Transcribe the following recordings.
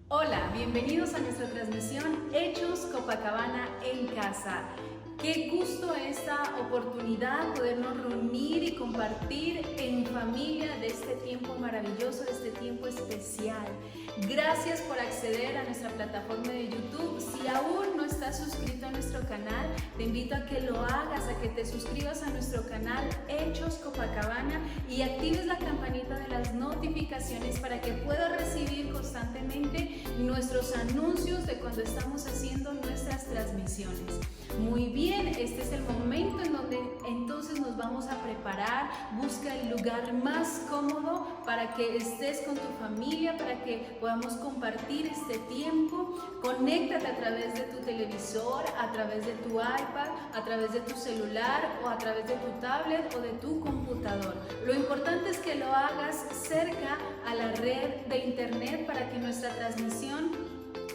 Hola, bienvenidos a nuestra transmisión Hechos Copacabana en Casa. Qué gusto esta oportunidad podernos reunir y compartir en familia de este tiempo maravilloso, de este tiempo especial. Gracias por acceder a nuestra plataforma de YouTube. Si aún no estás suscrito a nuestro canal, te invito a que lo hagas, a que te suscribas a nuestro canal Hechos Copacabana y actives la campanita de las notificaciones para que puedas recibir constantemente nuestros anuncios de cuando estamos haciendo nuestras transmisiones. Muy bien, este es el momento en donde entonces nos vamos a preparar. Busca el lugar más cómodo para que estés con tu familia, para que podamos compartir este tiempo. Conéctate a través de tu televisor, a través de tu iPad, a través de tu celular o a través de tu tablet o de tu computador. Lo importante es que lo hagas cerca a la red de internet para que nuestra transmisión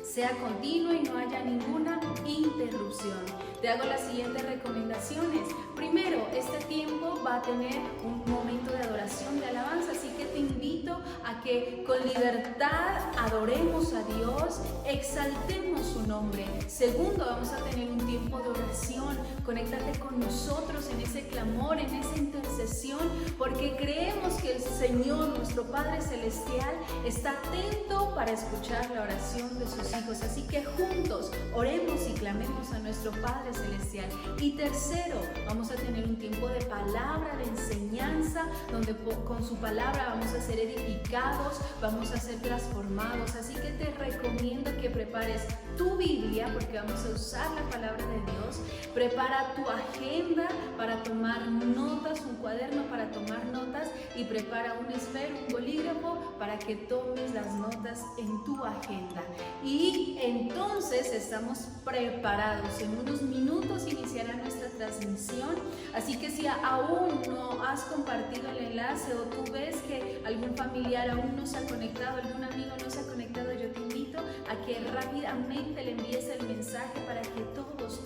sea continua y no haya ninguna interrupción. Te hago las siguientes recomendaciones. Primero, este tiempo va a tener un momento de adoración, de alabanza, así que te invito a que con libertad adoremos a Dios, exaltemos su nombre. Segundo, vamos a tener un tiempo de oración. Conéctate con nosotros en ese clamor, en esa intercesión, porque creemos que el Señor, nuestro Padre Celestial, está atento para escuchar la oración de sus hijos. Así que juntos oremos y clamemos a nuestro Padre Celestial. Y tercero, vamos a tener un tiempo de palabra, de enseñanza, donde con su palabra vamos a ser edificados, vamos a ser transformados. Así que te recomiendo que prepares tu Biblia, porque vamos a usar la palabra de Dios. Prepara tu agenda para tomar notas, un cuaderno para tomar notas, y prepara un esfero, un bolígrafo para que tomes las notas en tu agenda. Y entonces estamos preparados. En unos minutos iniciará nuestra transmisión, así que si aún no has compartido el enlace o tú ves que algún familiar aún no se ha conectado, algún amigo no se ha conectado, yo te invito a que rápidamente le envíes el mensaje para que todos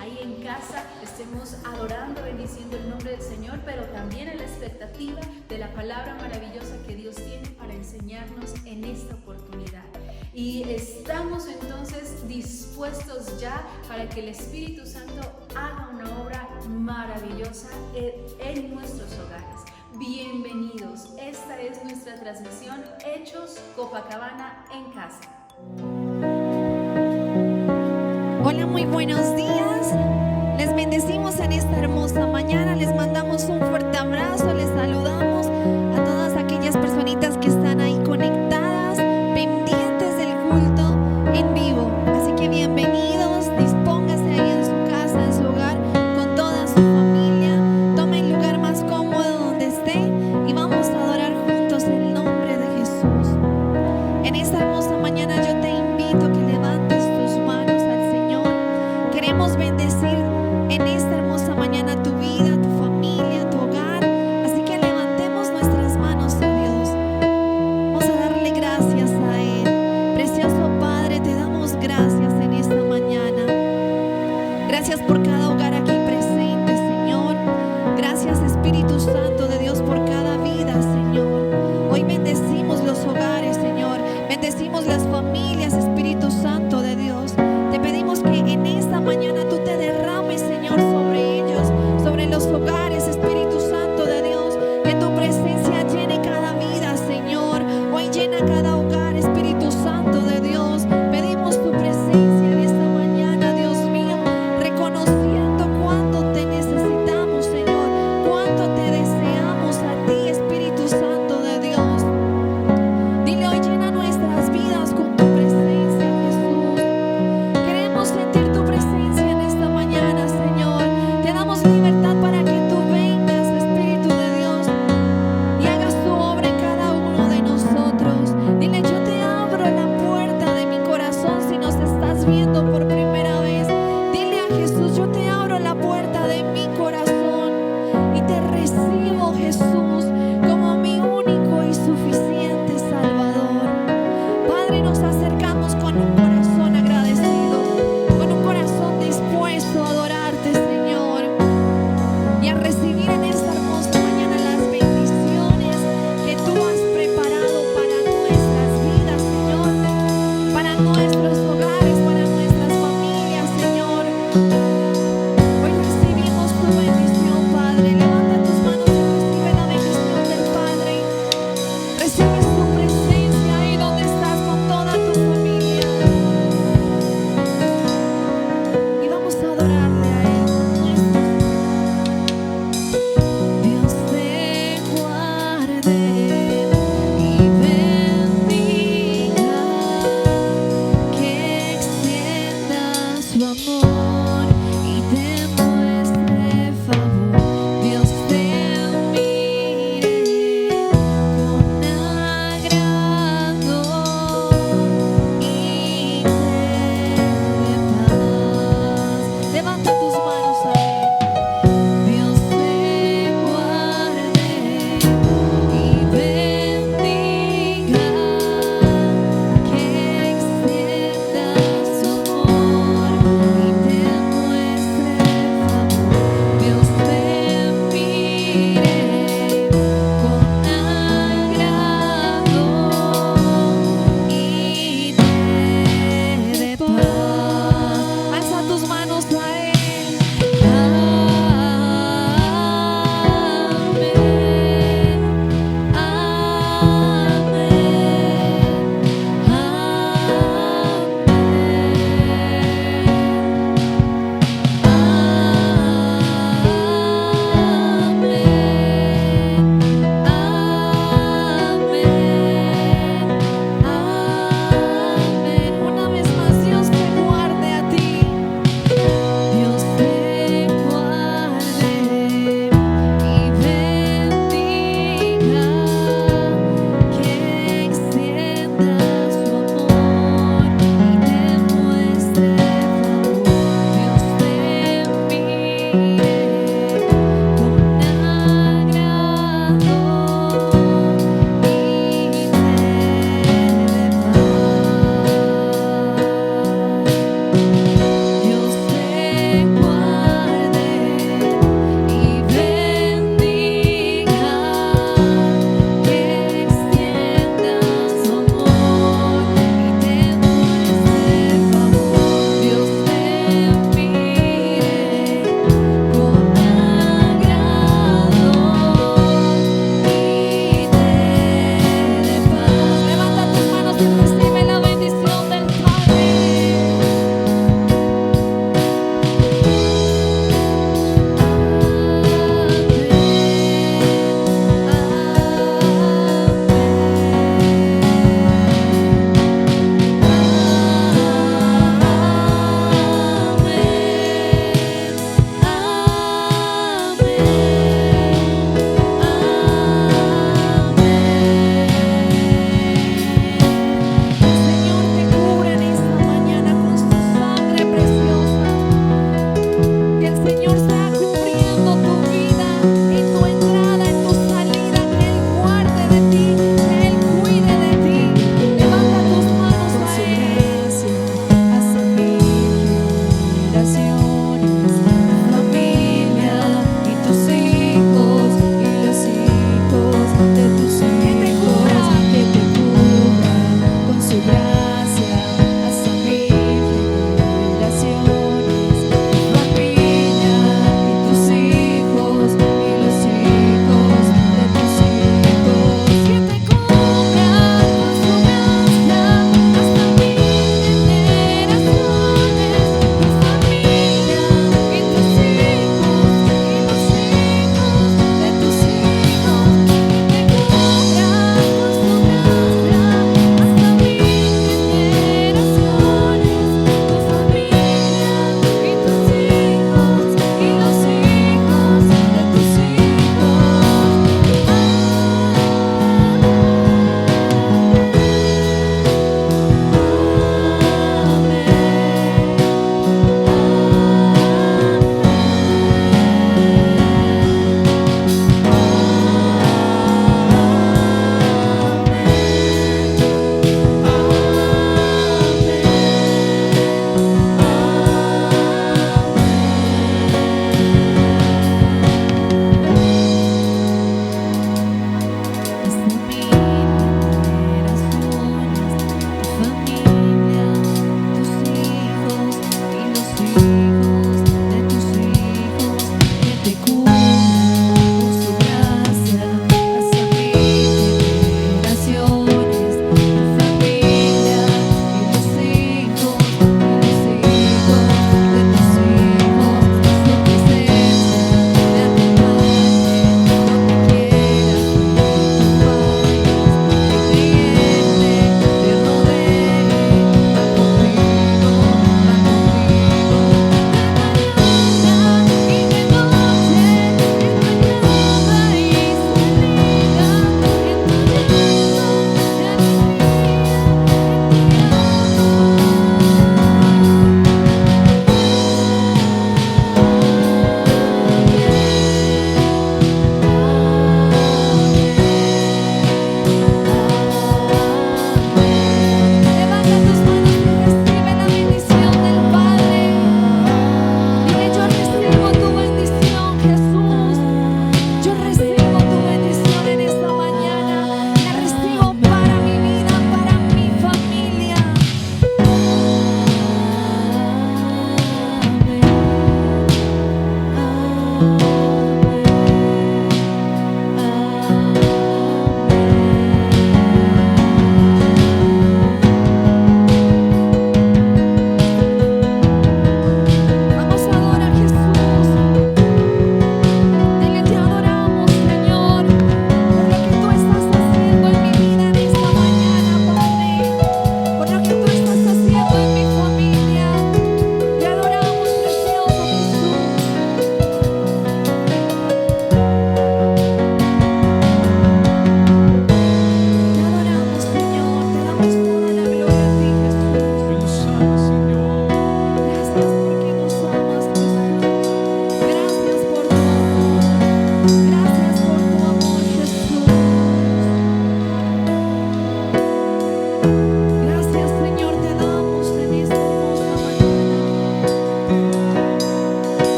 ahí en casa estemos adorando, bendiciendo el nombre del Señor, pero también en la expectativa de la palabra maravillosa que Dios tiene para enseñarnos en esta oportunidad. Y estamos entonces dispuestos ya para que el Espíritu Santo haga una obra maravillosa en nuestros hogares. Bienvenidos, esta es nuestra transmisión Hechos Copacabana en Casa. Hola, muy buenos días. Les bendecimos en esta hermosa mañana. Les mandamos un fuerte abrazo. Les saludamos a todas aquellas personitas que están ahí conectadas, pendientes del culto en vivo. Así que bienvenidos. Dispóngase ahí en su casa, en su hogar, con toda su familia. Tome el lugar más cómodo donde esté y vamos a adorar juntos el nombre de Jesús. En esta hermosa mañana yo te invito a que levantes tus manos al Señor. Queremos bendecir en esta hermosa mañana tu vida, tu familia, tu hogar. Así que levantemos nuestras manos a Dios. Vamos a darle gracias a Él. Precioso Padre, te damos gracias en esta mañana. Gracias por cada hogar aquí presente, Señor. Gracias, Espíritu Santo de Dios, por cada vida, Señor. Hoy bendecimos los hogares, Señor. Bendecimos las familias, Espíritu Santo de Dios. Te pedimos que en esta mañana tú te derrames, Señor, sobre ellos, sobre los hogares, Espíritu Santo de Dios. Que tu presencia llene cada vida, Señor. Hoy llena cada hogar, Espíritu Santo de Dios. Pedimos tu presencia en esta mañana, Dios mío, reconociendo cuánto te necesitamos, Señor, cuánto te deseamos a ti, Espíritu Santo de Dios. Dile hoy, llena nuestras vidas con tu presencia, Jesús. Queremos sentir tu presencia en esta mañana, Señor. Te damos libertad para que tú vengas, Espíritu de Dios, y hagas tu obra en cada uno de nosotros. Dile, yo te abro la puerta de mi corazón. Si nos estás viendo por primera vez, dile a Jesús, yo te abro la puerta de mi corazón y te recibo, Jesús, como mi único y suficiente Salvador. Padre, nos acercamos con un corazón agradecido, con un corazón dispuesto a adorarte, Señor, y a recibir en esta hermosa mañana las bendiciones que tú has preparado para nuestras vidas, Señor. para nuestros hogares, para nuestras familias, Señor. Hoy recibimos tu bendición, Padre. Levanta tus manos y recibe la bendición del Padre. Recibe su presencia ahí donde estás con toda tu familia. Y vamos a adorarle a Él con nuestros. Dios te guarde y bendiga, que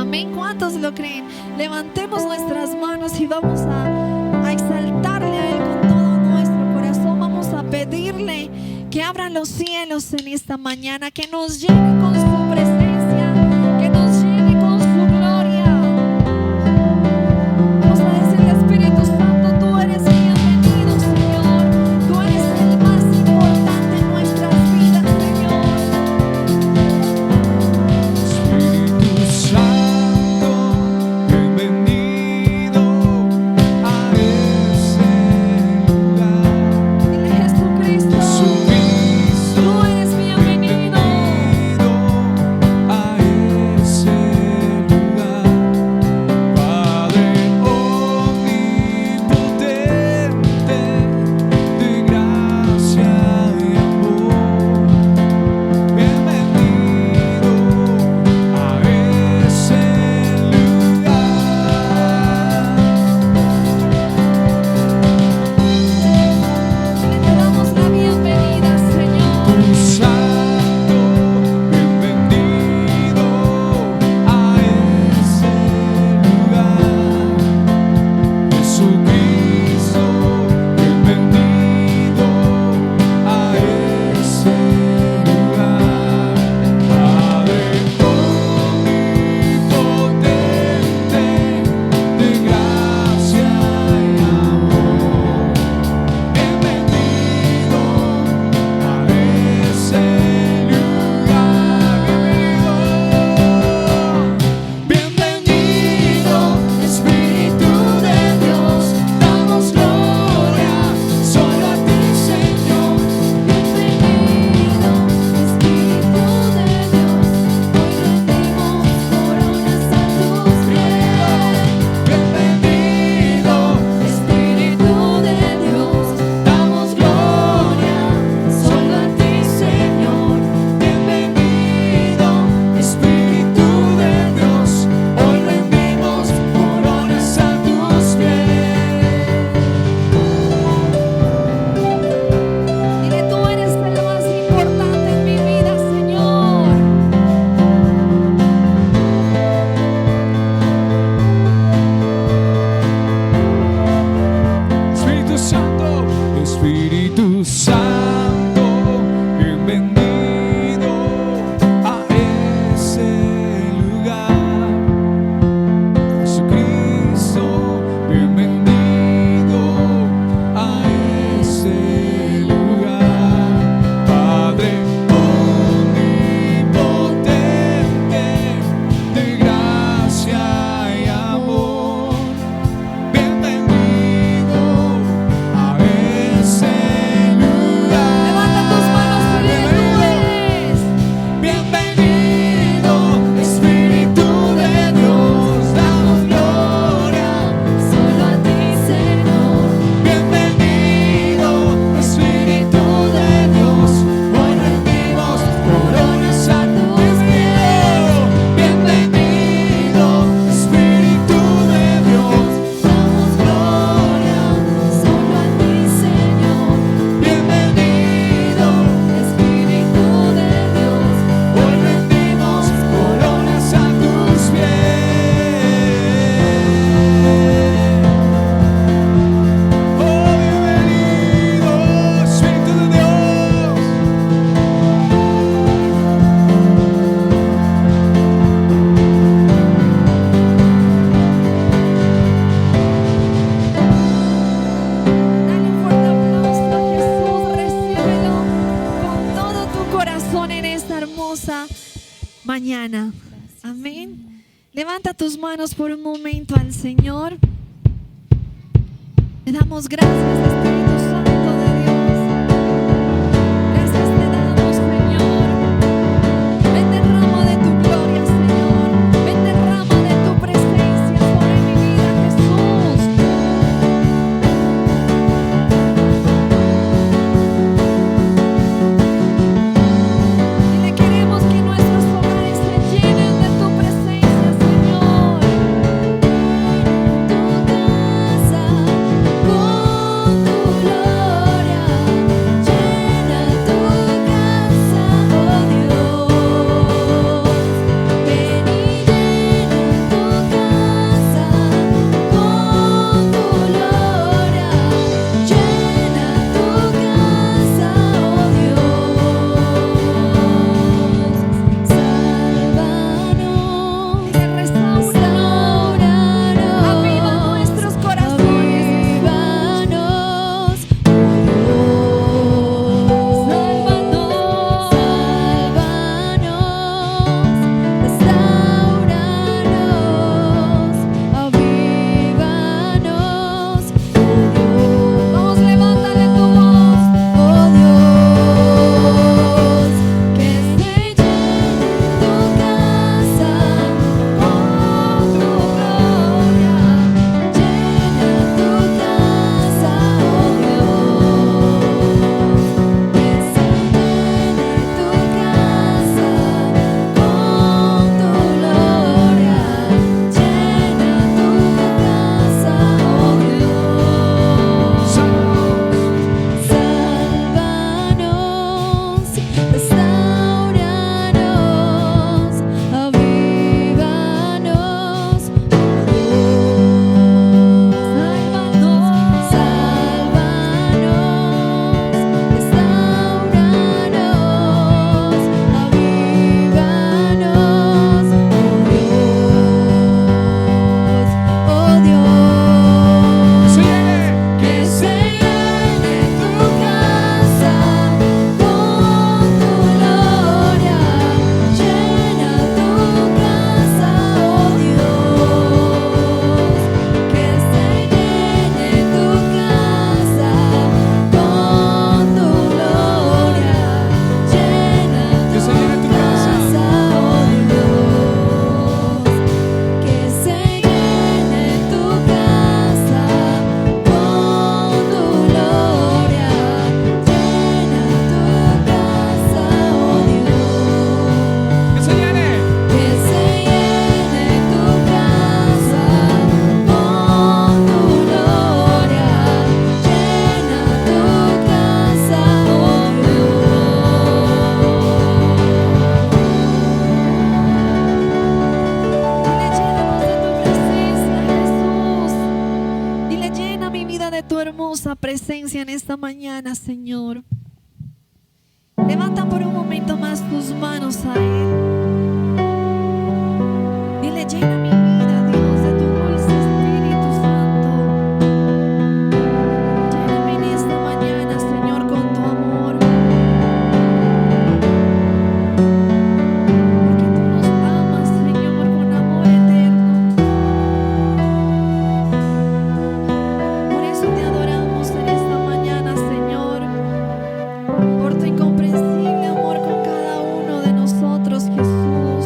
Amén. ¿Cuántos lo creen? Levantemos nuestras manos y vamos a exaltarle a Él con todo nuestro corazón. Vamos a pedirle que abra los cielos en esta mañana, que nos llene con su presencia, que nos llene con su gloria. Vamos a decirle: Espíritu Santo, tú eres bienvenido, Señor. Tú eres el más importante en nuestras vidas, Señor. Espíritu Santo, bienvenido a ese lugar. Dile: Jesucristo, Jesucristo, tú eres bienvenido. a ese lugar. Padre omnipotente, de gracia y amor, bienvenido a ese lugar. Le damos la bienvenida, Señor. Tu Santo, bienvenido a ese lugar. Jesucristo, bienvenido a ese lugar. Padre omnipotente, de gracia y amor, bienvenido a ese lugar. Bienvenido, Espíritu de Dios, damos gloria solo a ti, Señor. Bienvenido, Espíritu de Dios. Hoy rendimos coronas a tus pies. Bienvenido, Espíritu de Dios, damos gloria solo a ti, Señor. bienvenido, Espíritu de Dios, hoy rendimos coronas a tus pies. Dile: tú eres el más importante en mi vida, Señor. Espíritu Santo, Espíritu Santo, bienvenido a ese lugar. Jesucristo, bienvenido a ese lugar. Padre omnipotente, de gracia y amor, bienvenido a ese lugar. Levanta tus manos y dile: tú eres. Bienvenido, Espíritu de Dios, damos gloria Solo a ti, Señor. bienvenido, Espíritu de Dios, hoy rendimos coronas a tus pies. Bienvenido, Espíritu de Dios, Damos gloria solo a ti, Señor. bienvenido, Espíritu de Dios, hoy rendimos coronas a tus pies. Oh, bienvenido, Espíritu de Dios. dale un fuerte aplauso a Jesús. Recíbelo con todo tu corazón en esta hermosa mañana. Amén. Levanta tus manos por un momento al Señor. Le damos gracias, Espíritu Santo de Dios. Gracias te damos, Señor. Ven, derrama de tu gloria, Señor. Ven, derrama de tu presencia sobre mi vida, Jesús. Y le queremos que nuestros hogares se llenen de tu presencia, Señor. Tu casa con tu gloria. poderosa presencia en esta mañana, Señor. Levanta por un momento más tus manos a Él. Dile: llena mi vida, Dios, de tu dulce Espíritu Santo. Lléname en esta mañana, Señor, con tu amor. Porque tú nos amas, Señor, con amor eterno. Por eso te adoramos en esta mañana, Señor, por tu incomprensible amor con cada uno de nosotros, Jesús.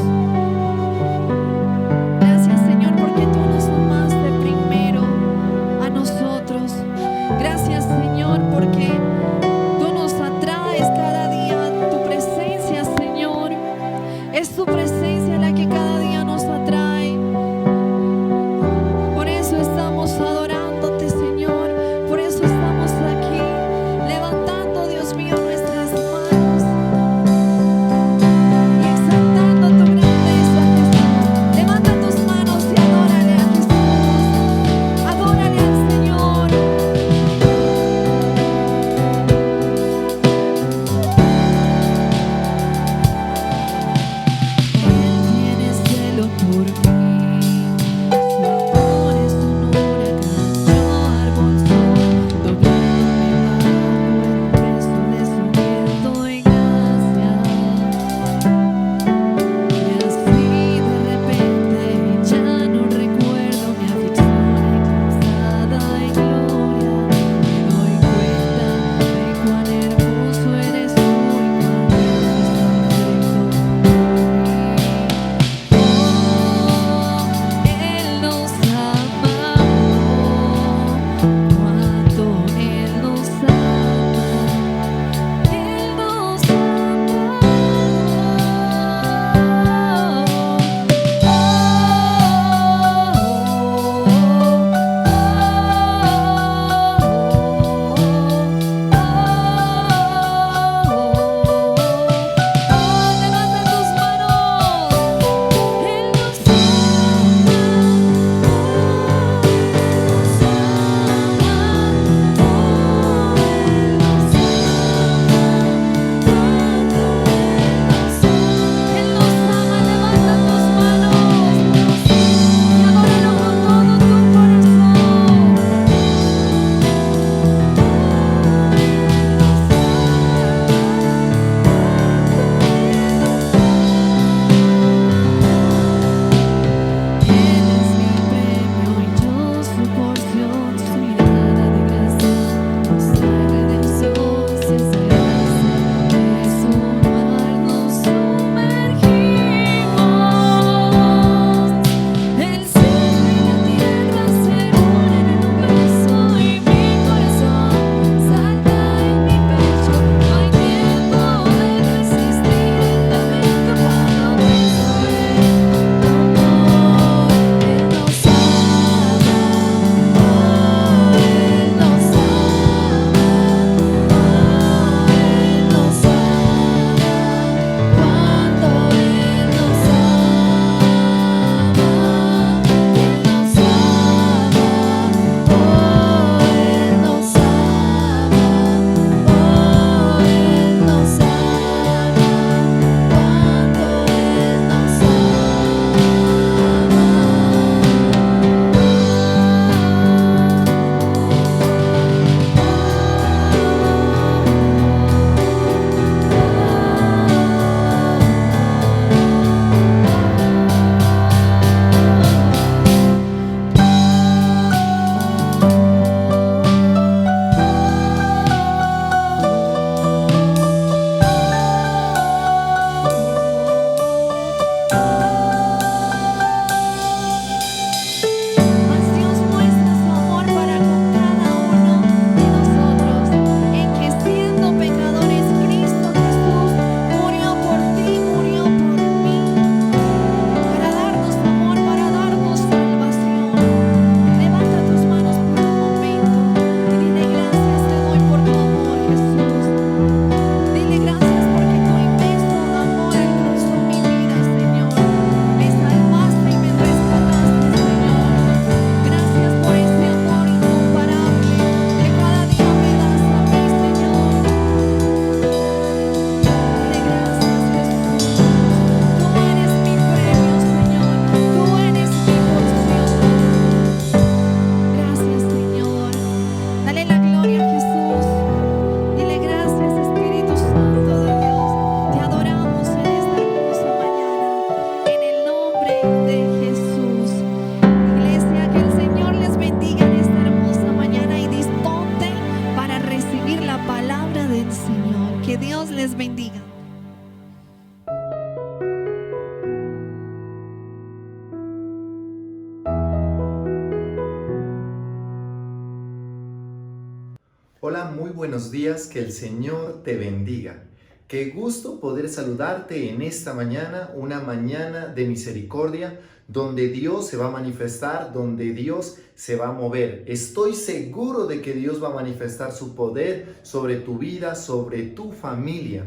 Hola, muy buenos días, que el Señor te bendiga. Qué gusto poder saludarte en esta mañana, una mañana de misericordia, donde Dios se va a manifestar, donde Dios se va a mover. Estoy seguro de que Dios va a manifestar su poder sobre tu vida, sobre tu familia.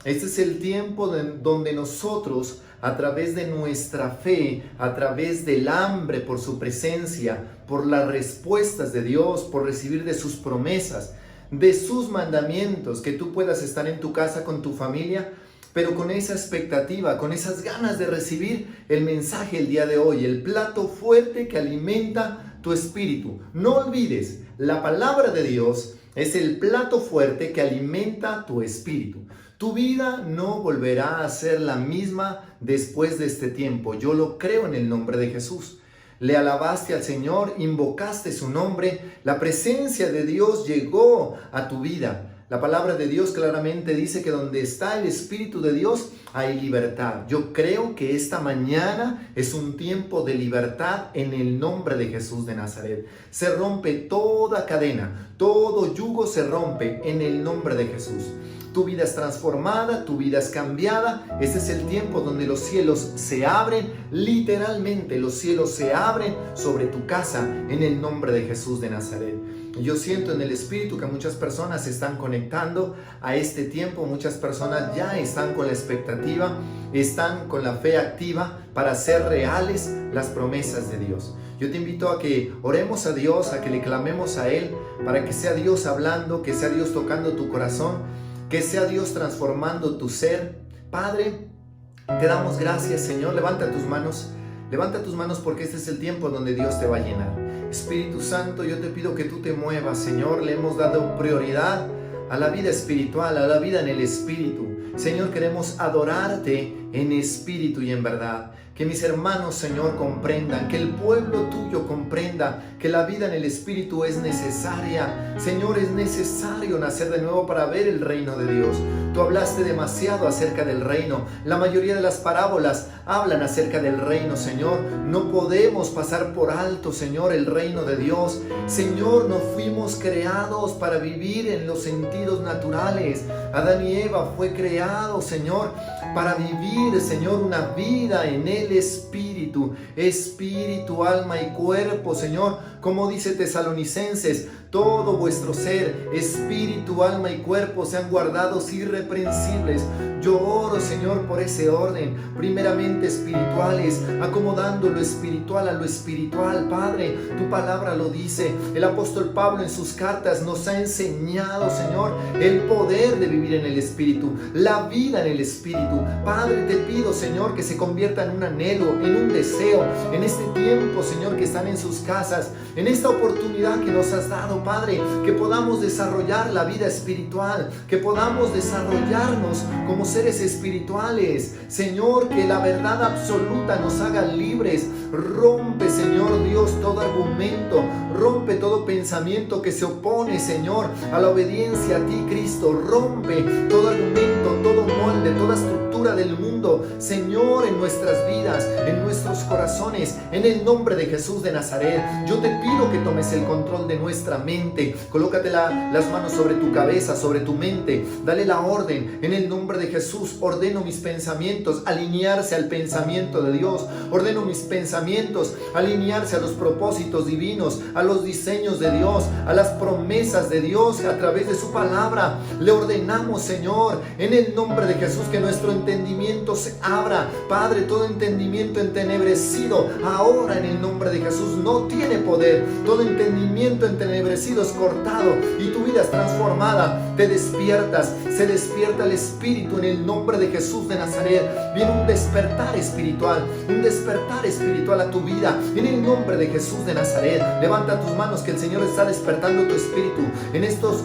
Este es el tiempo donde nosotros, a través de nuestra fe, a través del hambre por su presencia, por las respuestas de Dios, por recibir de sus promesas, de sus mandamientos, que tú puedas estar en tu casa con tu familia, pero con esa expectativa, con esas ganas de recibir el mensaje el día de hoy, el plato fuerte que alimenta tu espíritu. No olvides, la palabra de Dios es el plato fuerte que alimenta tu espíritu. Tu vida no volverá a ser la misma después de este tiempo. Yo lo creo en el nombre de Jesús. Le alabaste al Señor, invocaste su nombre, la presencia de Dios llegó a tu vida. La palabra de Dios claramente dice que donde está el Espíritu de Dios hay libertad. Yo creo que esta mañana es un tiempo de libertad en el nombre de Jesús de Nazaret. Se rompe toda cadena, todo yugo se rompe en el nombre de Jesús. Tu vida es transformada, tu vida es cambiada. Este es el tiempo donde los cielos se abren, literalmente los cielos se abren sobre tu casa en el nombre de Jesús de Nazaret. Yo siento en el Espíritu que muchas personas se están conectando a este tiempo, muchas personas ya están con la expectativa, están con la fe activa para hacer reales las promesas de Dios. Yo te invito a que oremos a Dios, a que le clamemos a Él, para que sea Dios hablando, que sea Dios tocando tu corazón, que sea Dios transformando tu ser. Padre, te damos gracias, Señor. Levanta tus manos porque este es el tiempo donde Dios te va a llenar. Espíritu Santo, yo te pido que tú te muevas, Señor. Le hemos dado prioridad a la vida espiritual, a la vida en el Espíritu. Señor, queremos adorarte en espíritu y en verdad. Que mis hermanos, Señor, comprendan, que el pueblo tuyo comprenda que la vida en el Espíritu es necesaria. Señor, es necesario nacer de nuevo para ver el reino de Dios. Tú hablaste demasiado acerca del reino. La mayoría de las parábolas hablan acerca del reino, Señor. No podemos pasar por alto, Señor, el reino de Dios. Señor, no fuimos creados para vivir en los sentidos naturales. Adán y Eva fue creado, Señor, para vivir, Señor, una vida en el Espíritu, espíritu, alma y cuerpo, Señor, como dice Tesalonicenses, todo vuestro ser, espíritu, alma y cuerpo sean guardados irreprensibles. Yo oro, Señor, por ese orden, primeramente espirituales, acomodando lo espiritual a lo espiritual. Padre, tu palabra lo dice. El apóstol Pablo en sus cartas nos ha enseñado, Señor, el poder de vivir en el Espíritu, la vida en el Espíritu. Padre, te pido, Señor, que se convierta en un anhelo, en un deseo, en este tiempo, Señor, que están en sus casas, en esta oportunidad que nos has dado, Padre, que podamos desarrollar la vida espiritual, que podamos desarrollarnos como seres espirituales. Señor, que la verdad absoluta nos haga libres. Rompe, Señor Dios, todo argumento, rompe todo pensamiento que se opone, Señor, a la obediencia a ti, Cristo. Rompe todo argumento, todo molde, toda estructura del mundo, Señor, en nuestras vidas, en nuestros corazones, en el nombre de Jesús de Nazaret. Yo te pido que tomes el control de nuestra mente. Colócate las manos sobre tu cabeza, sobre tu mente. Dale la orden en el nombre de Jesús. Ordeno mis pensamientos alinearse al pensamiento de Dios. Ordeno mis pensamientos alinearse a los propósitos divinos, a los diseños de Dios, a las promesas de Dios a través de su palabra. Le ordenamos, Señor, en el nombre de Jesús, que nuestro entendimiento se abra. Padre, todo entendimiento entenebrecido ahora en el nombre de Jesús no tiene poder. Todo entendimiento entenebrecido es cortado y tu vida es transformada. Te despiertas, se despierta el Espíritu en el nombre de Jesús de Nazaret. Viene un despertar espiritual a tu vida en el nombre de Jesús de Nazaret. Levanta tus manos, que el Señor está despertando tu espíritu. En estos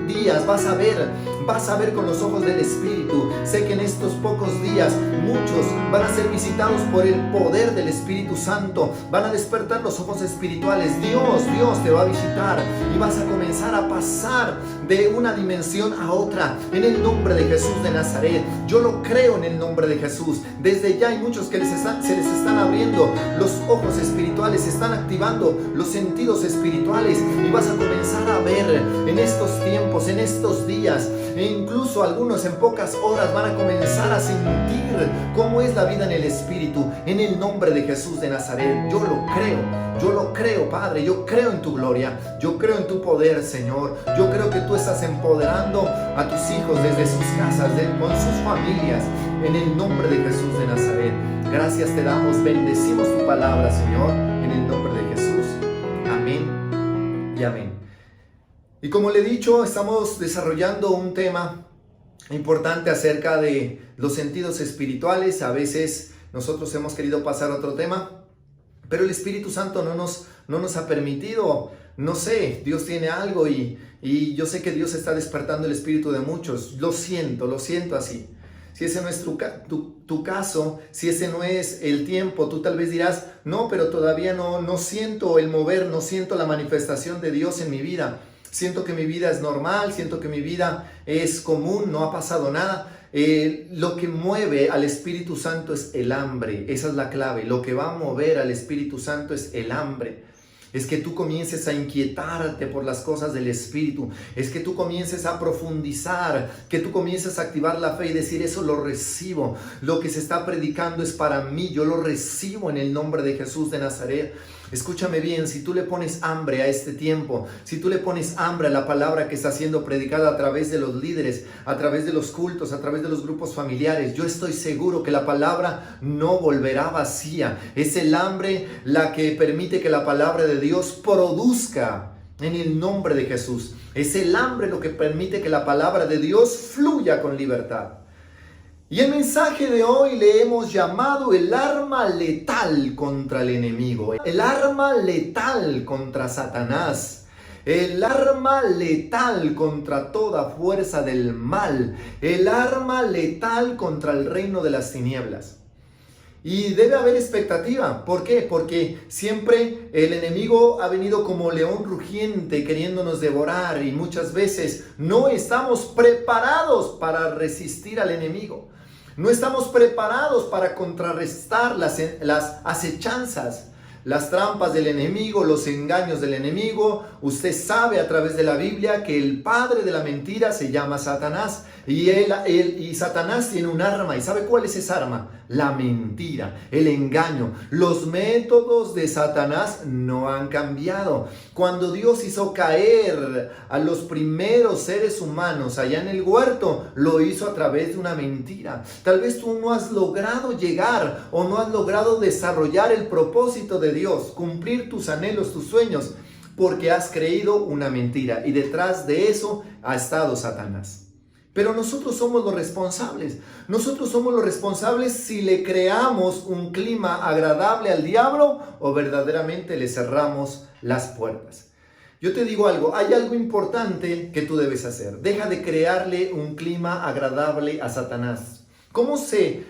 días vas a ver vas a ver con los ojos del Espíritu. Sé que en estos pocos días muchos van a ser visitados por el poder del Espíritu Santo, van a despertar los ojos espirituales. Dios te va a visitar y vas a comenzar a pasar de una dimensión a otra en el nombre de Jesús de Nazaret. Yo lo creo en el nombre de Jesús. Desde ya hay muchos que se les están abriendo los ojos espirituales, se están activando los sentidos espirituales y vas a comenzar a ver en estos tiempos, en estos días, e incluso algunos en pocas horas van a comenzar a sentir cómo es la vida en el Espíritu, en el nombre de Jesús de Nazaret. Yo lo creo, Padre. Yo creo en tu gloria, yo creo en tu poder, Señor. Yo creo que tú estás empoderando a tus hijos desde sus casas, con sus familias, en el nombre de Jesús de Nazaret. Gracias te damos, bendecimos tu palabra, Señor, en el nombre de Jesús. Amén y amén. Y como le he dicho, estamos desarrollando un tema importante acerca de los sentidos espirituales. A veces nosotros hemos querido pasar a otro tema, pero el Espíritu Santo no nos ha permitido. No sé, Dios tiene algo y yo sé que Dios está despertando el espíritu de muchos. Lo siento así. Si ese no es tu caso, si ese no es el tiempo, tú tal vez dirás, no, pero todavía no siento el mover, no siento la manifestación de Dios en mi vida. Siento que mi vida es normal, siento que mi vida es común, no ha pasado nada. Lo que mueve al Espíritu Santo es el hambre, esa es la clave. Lo que va a mover al Espíritu Santo es el hambre. Es que tú comiences a inquietarte por las cosas del Espíritu. Es que tú comiences a profundizar, que tú comiences a activar la fe y decir, eso lo recibo. Lo que se está predicando es para mí, yo lo recibo en el nombre de Jesús de Nazaret. Escúchame bien, si tú le pones hambre a este tiempo, si tú le pones hambre a la palabra que está siendo predicada a través de los líderes, a través de los cultos, a través de los grupos familiares, yo estoy seguro que la palabra no volverá vacía. Es el hambre la que permite que la palabra de Dios produzca en el nombre de Jesús. Es el hambre lo que permite que la palabra de Dios fluya con libertad. Y el mensaje de hoy le hemos llamado el arma letal contra el enemigo, el arma letal contra Satanás, el arma letal contra toda fuerza del mal, el arma letal contra el reino de las tinieblas. Y debe haber expectativa. ¿Por qué? Porque siempre el enemigo ha venido como león rugiente queriéndonos devorar y muchas veces no estamos preparados para resistir al enemigo. No estamos preparados para contrarrestar las acechanzas, las trampas del enemigo, los engaños del enemigo. Usted sabe a través de la Biblia que el padre de la mentira se llama Satanás. Y Satanás tiene un arma. ¿Y sabe cuál es esa arma? La mentira, el engaño. Los métodos de Satanás no han cambiado. Cuando Dios hizo caer a los primeros seres humanos allá en el huerto, lo hizo a través de una mentira. Tal vez tú no has logrado llegar o no has logrado desarrollar el propósito de Dios, cumplir tus anhelos, tus sueños, porque has creído una mentira. Y detrás de eso ha estado Satanás. Pero nosotros somos los responsables. Nosotros somos los responsables si le creamos un clima agradable al diablo o verdaderamente le cerramos las puertas. Yo te digo algo, hay algo importante que tú debes hacer. Deja de crearle un clima agradable a Satanás. ¿Cómo se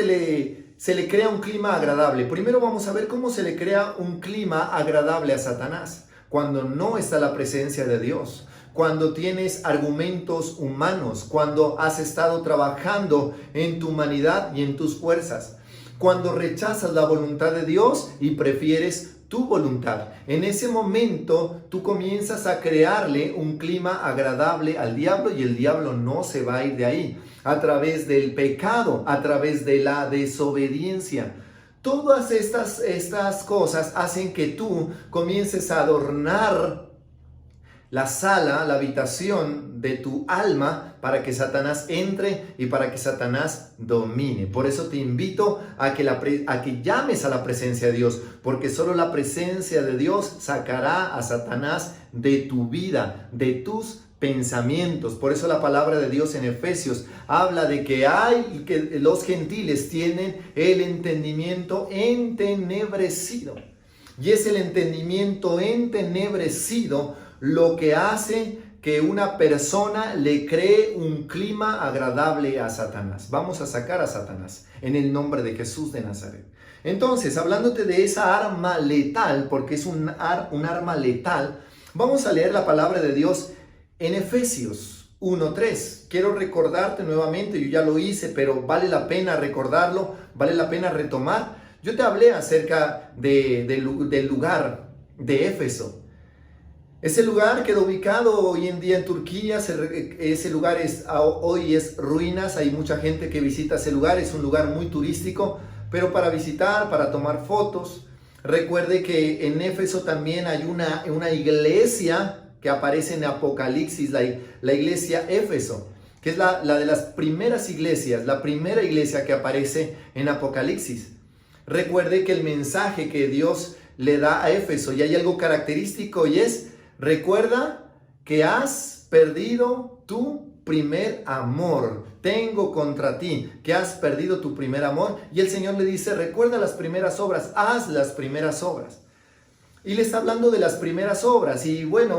le crea un clima agradable? Primero vamos a ver cómo se le crea un clima agradable a Satanás. Cuando no está la presencia de Dios. Cuando tienes argumentos humanos, cuando has estado trabajando en tu humanidad y en tus fuerzas, cuando rechazas la voluntad de Dios y prefieres tu voluntad. En ese momento tú comienzas a crearle un clima agradable al diablo y el diablo no se va a ir de ahí. A través del pecado, a través de la desobediencia. Todas estas cosas hacen que tú comiences a adornar la sala, la habitación de tu alma para que Satanás entre y para que Satanás domine. Por eso te invito a que llames a la presencia de Dios, porque solo la presencia de Dios sacará a Satanás de tu vida, de tus pensamientos. Por eso la palabra de Dios en Efesios habla de que los gentiles tienen el entendimiento entenebrecido. Y es el entendimiento entenebrecido lo que hace que una persona le cree un clima agradable a Satanás. Vamos a sacar a Satanás en el nombre de Jesús de Nazaret. Entonces, hablándote de esa arma letal, porque es un arma letal, vamos a leer la palabra de Dios en Efesios 1:3. Quiero recordarte nuevamente, yo ya lo hice, pero vale la pena recordarlo, vale la pena retomar. Yo te hablé acerca del lugar de Éfeso. Ese lugar quedó ubicado hoy en día en Turquía. Ese lugar hoy es ruinas. Hay mucha gente que visita ese lugar. Es un lugar muy turístico, pero para visitar, para tomar fotos. Recuerde que en Éfeso también hay una iglesia que aparece en Apocalipsis, la iglesia Éfeso, que es la de las primeras iglesias, la primera iglesia que aparece en Apocalipsis. Recuerde que el mensaje que Dios le da a Éfeso, y hay algo característico, y es: recuerda que has perdido tu primer amor. Tengo contra ti que has perdido tu primer amor. Y el Señor le dice: recuerda las primeras obras, haz las primeras obras. Y le está hablando de las primeras obras. Y bueno,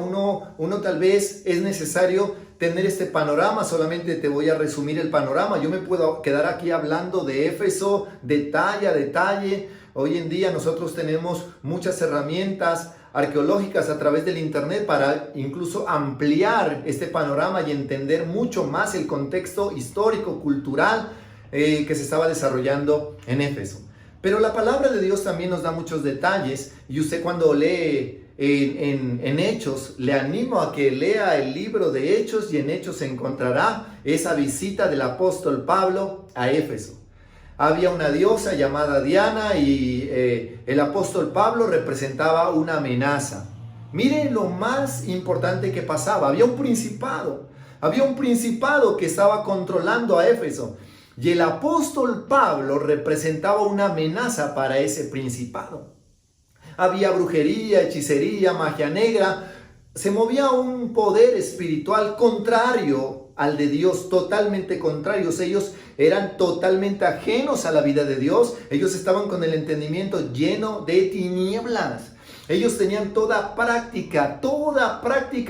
uno tal vez es necesario tener este panorama. Solamente te voy a resumir el panorama. Yo me puedo quedar aquí hablando de Éfeso, detalle a detalle. Hoy en día nosotros tenemos muchas herramientas arqueológicas a través del internet para incluso ampliar este panorama y entender mucho más el contexto histórico, cultural que se estaba desarrollando en Éfeso. Pero la palabra de Dios también nos da muchos detalles, y usted cuando lee en Hechos, le animo a que lea el libro de Hechos, y en Hechos se encontrará esa visita del apóstol Pablo a Éfeso. Había una diosa llamada Diana, y el apóstol Pablo representaba una amenaza. Miren lo más importante que pasaba. Había un principado que estaba controlando a Éfeso, y el apóstol Pablo representaba una amenaza para ese principado. Había brujería, hechicería, magia negra. Se movía un poder espiritual contrario al de Dios, totalmente contrarios. Ellos eran totalmente ajenos a la vida de Dios. Ellos estaban con el entendimiento lleno de tinieblas. Ellos tenían toda práctica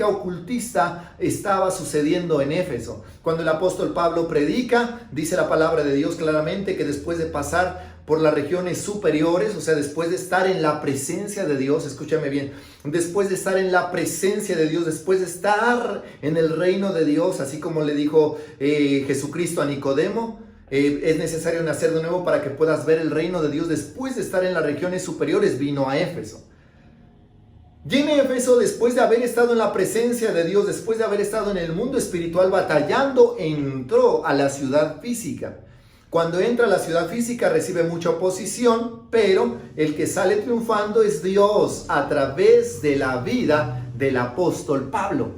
ocultista estaba sucediendo en Éfeso. Cuando el apóstol Pablo predica, dice la palabra de Dios claramente que después de pasar por las regiones superiores, o sea, después de estar en la presencia de Dios, escúchame bien, después de estar en la presencia de Dios, después de estar en el reino de Dios, así como le dijo Jesucristo a Nicodemo, es necesario nacer de nuevo para que puedas ver el reino de Dios. Después de estar en las regiones superiores, vino a Éfeso. Y en Éfeso, después de haber estado en la presencia de Dios, después de haber estado en el mundo espiritual batallando, entró a la ciudad física. Cuando entra a la ciudad física recibe mucha oposición, pero el que sale triunfando es Dios a través de la vida del apóstol Pablo.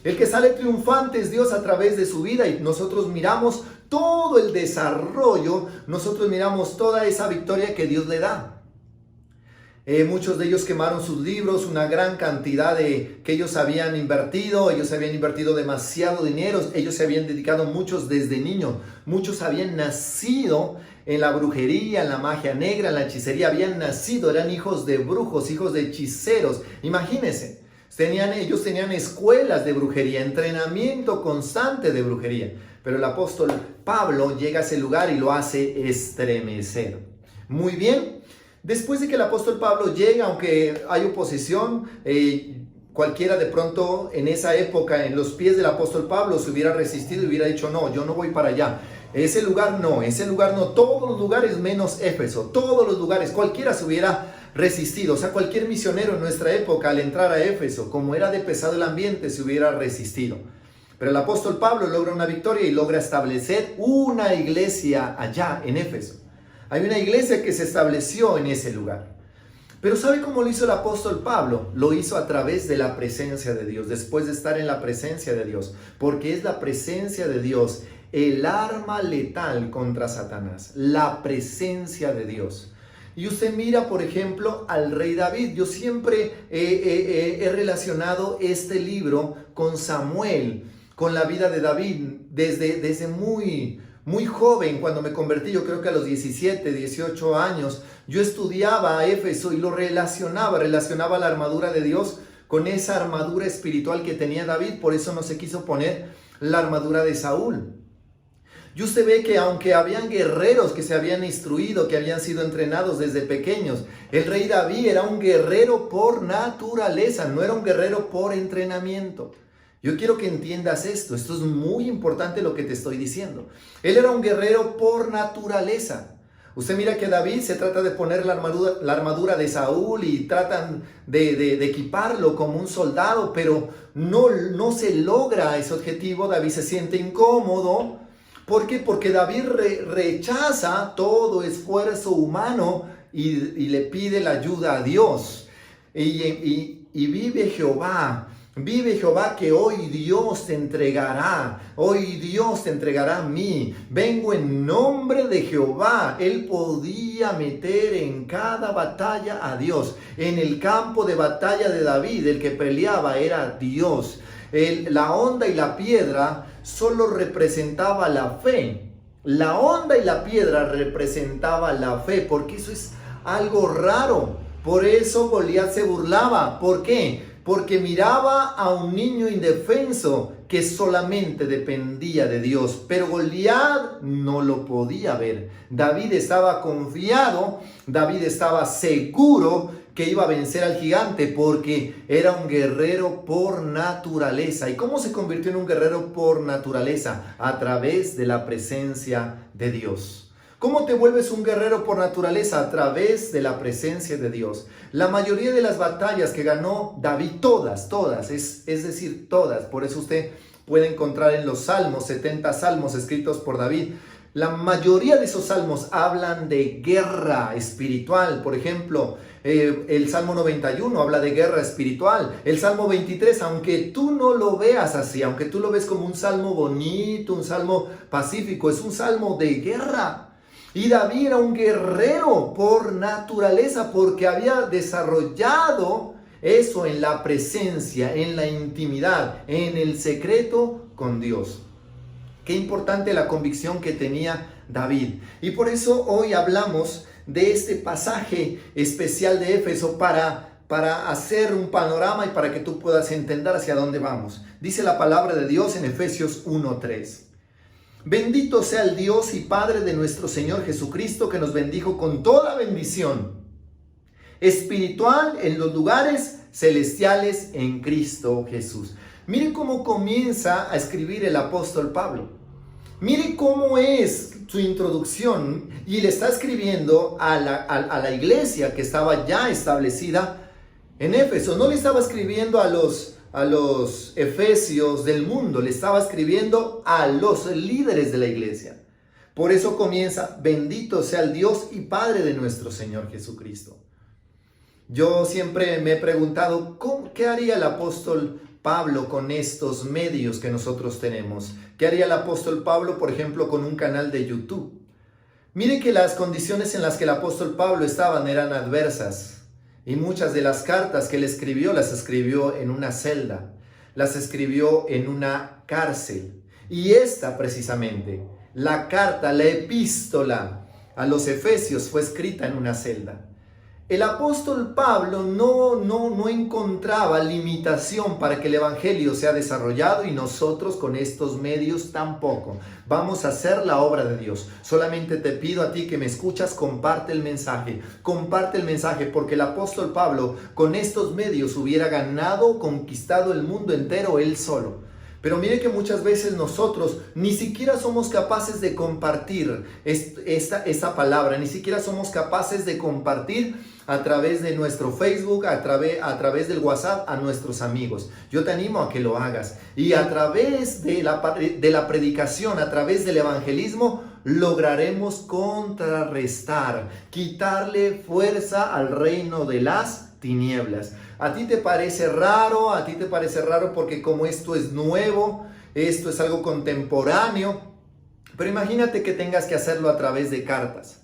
El que sale triunfante es Dios a través de su vida, y nosotros miramos todo el desarrollo, nosotros miramos toda esa victoria que Dios le da. Muchos de ellos quemaron sus libros, una gran cantidad que ellos habían invertido demasiado dinero, ellos se habían dedicado muchos desde niños, muchos habían nacido en la brujería, en la magia negra, en la hechicería, eran hijos de brujos, hijos de hechiceros. Imagínense, ellos tenían escuelas de brujería, entrenamiento constante de brujería, pero el apóstol Pablo llega a ese lugar y lo hace estremecer. Muy bien. Después de que el apóstol Pablo llega, aunque hay oposición, cualquiera de pronto en esa época en los pies del apóstol Pablo se hubiera resistido y hubiera dicho: no, yo no voy para allá. Ese lugar no, todos los lugares menos Éfeso, todos los lugares, cualquiera se hubiera resistido. O sea, cualquier misionero en nuestra época al entrar a Éfeso, como era de pesado el ambiente, se hubiera resistido. Pero el apóstol Pablo logra una victoria y logra establecer una iglesia allá en Éfeso. Hay una iglesia que se estableció en ese lugar. Pero ¿sabe cómo lo hizo el apóstol Pablo? Lo hizo a través de la presencia de Dios, después de estar en la presencia de Dios. Porque es la presencia de Dios el arma letal contra Satanás. La presencia de Dios. Y usted mira, por ejemplo, al rey David. Yo siempre he relacionado este libro con Samuel, con la vida de David, desde muy joven. Cuando me convertí, yo creo que a los 17, 18 años, yo estudiaba a Éfeso y lo relacionaba la armadura de Dios con esa armadura espiritual que tenía David, por eso no se quiso poner la armadura de Saúl. Y usted ve que aunque habían guerreros que se habían instruido, que habían sido entrenados desde pequeños, el rey David era un guerrero por naturaleza, no era un guerrero por entrenamiento. Yo quiero que entiendas esto es muy importante lo que te estoy diciendo. Él era un guerrero por naturaleza. Usted mira que David se trata de poner la armadura de Saúl y tratan de equiparlo como un soldado, pero no se logra ese objetivo. David se siente incómodo. ¿Por qué? Porque David rechaza todo esfuerzo humano y le pide la ayuda a Dios. Y vive Jehová que hoy Dios te entregará a mí. Vengo en nombre de Jehová. Él podía meter en cada batalla a Dios. En el campo de batalla de David, el que peleaba era Dios. La honda y la piedra solo representaba la fe. La honda y la piedra representaba la fe, porque eso es algo raro. Por eso Goliat se burlaba. ¿Por qué? Porque miraba a un niño indefenso que solamente dependía de Dios. Pero Goliat no lo podía ver. David estaba confiado, David estaba seguro que iba a vencer al gigante porque era un guerrero por naturaleza. ¿Y cómo se convirtió en un guerrero por naturaleza? A través de la presencia de Dios. ¿Cómo te vuelves un guerrero por naturaleza? A través de la presencia de Dios. La mayoría de las batallas que ganó David, todas, es decir, todas. Por eso usted puede encontrar en los salmos, 70 salmos escritos por David. La mayoría de esos salmos hablan de guerra espiritual. Por ejemplo, el Salmo 91 habla de guerra espiritual. El Salmo 23, aunque tú no lo veas así, aunque tú lo ves como un salmo bonito, un salmo pacífico, es un salmo de guerra. Y David era un guerrero por naturaleza porque había desarrollado eso en la presencia, en la intimidad, en el secreto con Dios. Qué importante la convicción que tenía David. Y por eso hoy hablamos de este pasaje especial de Éfeso para hacer un panorama y para que tú puedas entender hacia dónde vamos. Dice la palabra de Dios en Efesios 1:3. Bendito sea el Dios y Padre de nuestro Señor Jesucristo, que nos bendijo con toda bendición espiritual en los lugares celestiales en Cristo Jesús. Mire cómo comienza a escribir el apóstol Pablo. Mire cómo es su introducción y le está escribiendo a la iglesia que estaba ya establecida en Éfeso. No le estaba escribiendo a los efesios del mundo, le estaba escribiendo a los líderes de la iglesia. Por eso comienza: bendito sea el Dios y Padre de nuestro Señor Jesucristo. Yo siempre me he preguntado, ¿qué haría el apóstol Pablo con estos medios que nosotros tenemos? ¿Qué haría el apóstol Pablo, por ejemplo, con un canal de YouTube? Mire que las condiciones en las que el apóstol Pablo estaban eran adversas. Y muchas de las cartas que él escribió, las escribió en una celda. Las escribió en una cárcel. Y esta precisamente, la carta, la epístola a los Efesios fue escrita en una celda. El apóstol Pablo no encontraba limitación para que el evangelio sea desarrollado, y nosotros con estos medios tampoco. Vamos a hacer la obra de Dios. Solamente te pido a ti que me escuchas, comparte el mensaje, porque el apóstol Pablo con estos medios hubiera ganado, conquistado el mundo entero él solo. Pero mire que muchas veces nosotros ni siquiera somos capaces de compartir esta palabra, ni siquiera somos capaces de compartir a través de nuestro Facebook, a través del WhatsApp a nuestros amigos. Yo te animo a que lo hagas. Y a través de la predicación, a través del evangelismo, lograremos contrarrestar, quitarle fuerza al reino de las tinieblas. ¿A ti te parece raro? ¿A ti te parece raro porque como esto es nuevo, esto es algo contemporáneo? Pero imagínate que tengas que hacerlo a través de cartas.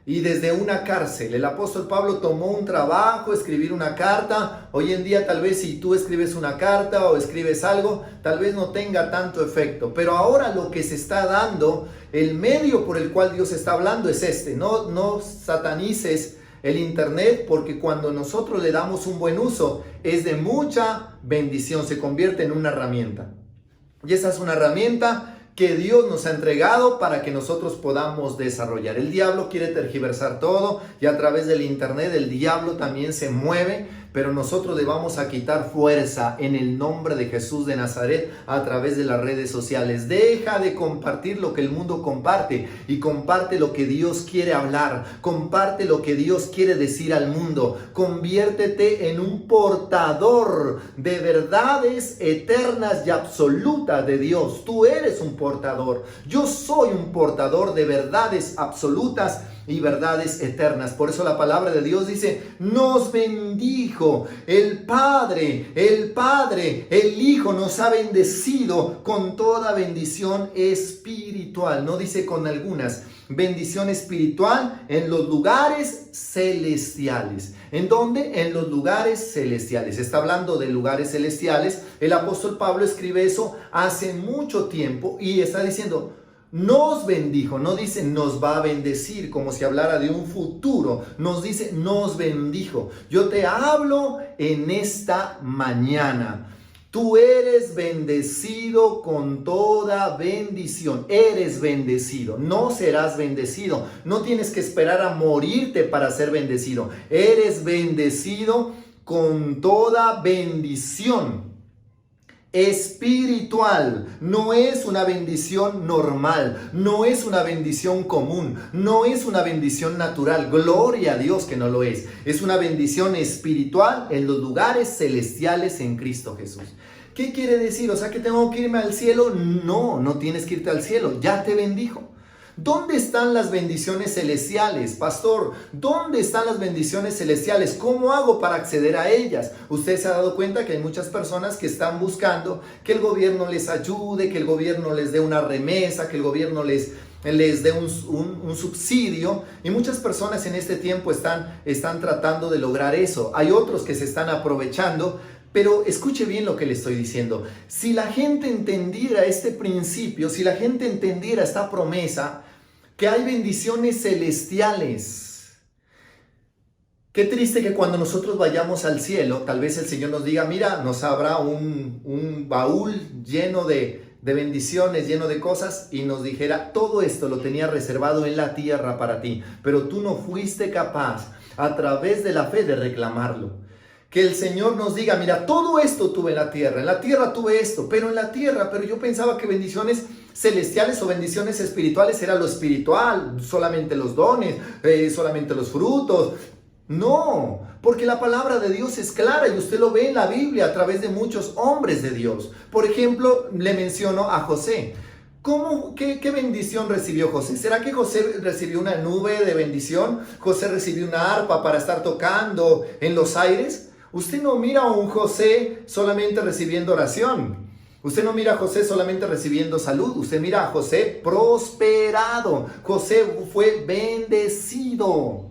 Y desde una cárcel, el apóstol Pablo tomó un trabajo, escribir una carta. Hoy en día tal vez si tú escribes una carta o escribes algo, tal vez no tenga tanto efecto. Pero ahora lo que se está dando, el medio por el cual Dios está hablando es este. No satanices el internet porque cuando nosotros le damos un buen uso es de mucha bendición, se convierte en una herramienta. Y esa es una herramienta que Dios nos ha entregado para que nosotros podamos desarrollar. El diablo quiere tergiversar todo y a través del internet el diablo también se mueve, pero nosotros le vamos a quitar fuerza en el nombre de Jesús de Nazaret a través de las redes sociales. Deja de compartir lo que el mundo comparte y comparte lo que Dios quiere hablar. Comparte lo que Dios quiere decir al mundo. Conviértete en un portador de verdades eternas y absolutas de Dios. Tú eres un portador. Yo soy un portador de verdades absolutas y verdades eternas. Por eso la palabra de Dios dice, nos bendijo el Padre, el Hijo nos ha bendecido con toda bendición espiritual. No dice con algunas. Bendición espiritual en los lugares celestiales. ¿En dónde? En los lugares celestiales. Está hablando de lugares celestiales. El apóstol Pablo escribe eso hace mucho tiempo y está diciendo, nos bendijo, no dice nos va a bendecir como si hablara de un futuro, nos dice nos bendijo. Yo te hablo en esta mañana. Tú eres bendecido con toda bendición. Eres bendecido, no serás bendecido. No tienes que esperar a morirte para ser bendecido. Eres bendecido con toda bendición espiritual. No es una bendición normal, no es una bendición común, no es una bendición natural. Gloria a Dios que no lo es. Es una bendición espiritual en los lugares celestiales en Cristo Jesús. ¿Qué quiere decir? O sea, ¿que tengo que irme al cielo? No, no tienes que irte al cielo, ya te bendijo. ¿Dónde están las bendiciones celestiales, pastor? ¿Dónde están las bendiciones celestiales? ¿Cómo hago para acceder a ellas? Usted se ha dado cuenta que hay muchas personas que están buscando que el gobierno les ayude, que el gobierno les dé una remesa, que el gobierno les dé un subsidio, y muchas personas en este tiempo están tratando de lograr eso. Hay otros que se están aprovechando. Pero escuche bien lo que le estoy diciendo. Si la gente entendiera este principio, si la gente entendiera esta promesa, que hay bendiciones celestiales. Qué triste que cuando nosotros vayamos al cielo, tal vez el Señor nos diga, mira, nos habrá un baúl lleno de bendiciones, lleno de cosas, y nos dijera, todo esto lo tenía reservado en la tierra para ti, pero tú no fuiste capaz a través de la fe de reclamarlo. Que el Señor nos diga, mira, todo esto tuve en la tierra tuve esto, pero yo pensaba que bendiciones celestiales o bendiciones espirituales era lo espiritual, solamente los dones, solamente los frutos. No, porque la palabra de Dios es clara y usted lo ve en la Biblia a través de muchos hombres de Dios. Por ejemplo, le menciono a José. ¿Qué bendición recibió José? ¿Será que José recibió una nube de bendición? ¿José recibió una arpa para estar tocando en los aires? Usted no mira a un José solamente recibiendo oración. Usted no mira a José solamente recibiendo salud. Usted mira a José prosperado. José fue bendecido.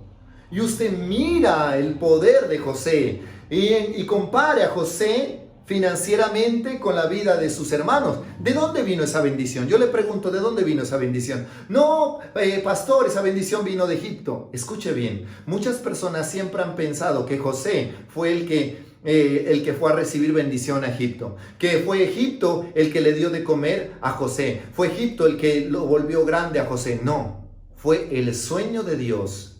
Y usted mira el poder de José y compare a José financieramente con la vida de sus hermanos. ¿De dónde vino esa bendición? Yo le pregunto, ¿de dónde vino esa bendición? No, pastor, esa bendición vino de Egipto. Escuche bien, muchas personas siempre han pensado que José fue el que fue a recibir bendición a Egipto, que fue Egipto el que le dio de comer a José, fue Egipto el que lo volvió grande a José. No, fue el sueño de Dios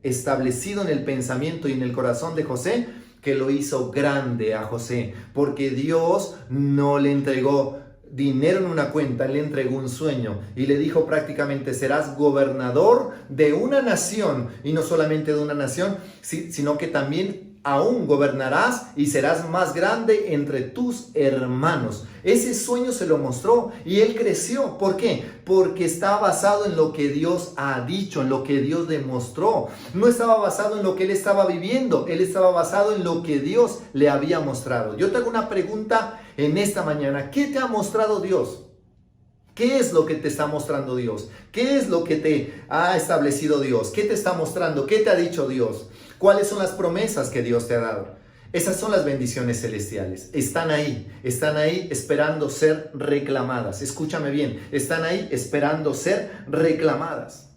establecido en el pensamiento y en el corazón de José que lo hizo grande a José, porque Dios no le entregó dinero en una cuenta, le entregó un sueño y le dijo prácticamente, serás gobernador de una nación, y no solamente de una nación, sino que también aún gobernarás y serás más grande entre tus hermanos. Ese sueño se lo mostró y él creció. ¿Por qué? Porque está basado en lo que Dios ha dicho, en lo que Dios demostró. No estaba basado en lo que él estaba viviendo, él estaba basado en lo que Dios le había mostrado. Yo te hago una pregunta en esta mañana. ¿Qué te ha mostrado Dios? ¿Qué es lo que te está mostrando Dios? ¿Qué es lo que te ha establecido Dios? ¿Qué te está mostrando? ¿Qué te ha dicho Dios? ¿Cuáles son las promesas que Dios te ha dado? Esas son las bendiciones celestiales. Están ahí esperando ser reclamadas. Escúchame bien, están ahí esperando ser reclamadas.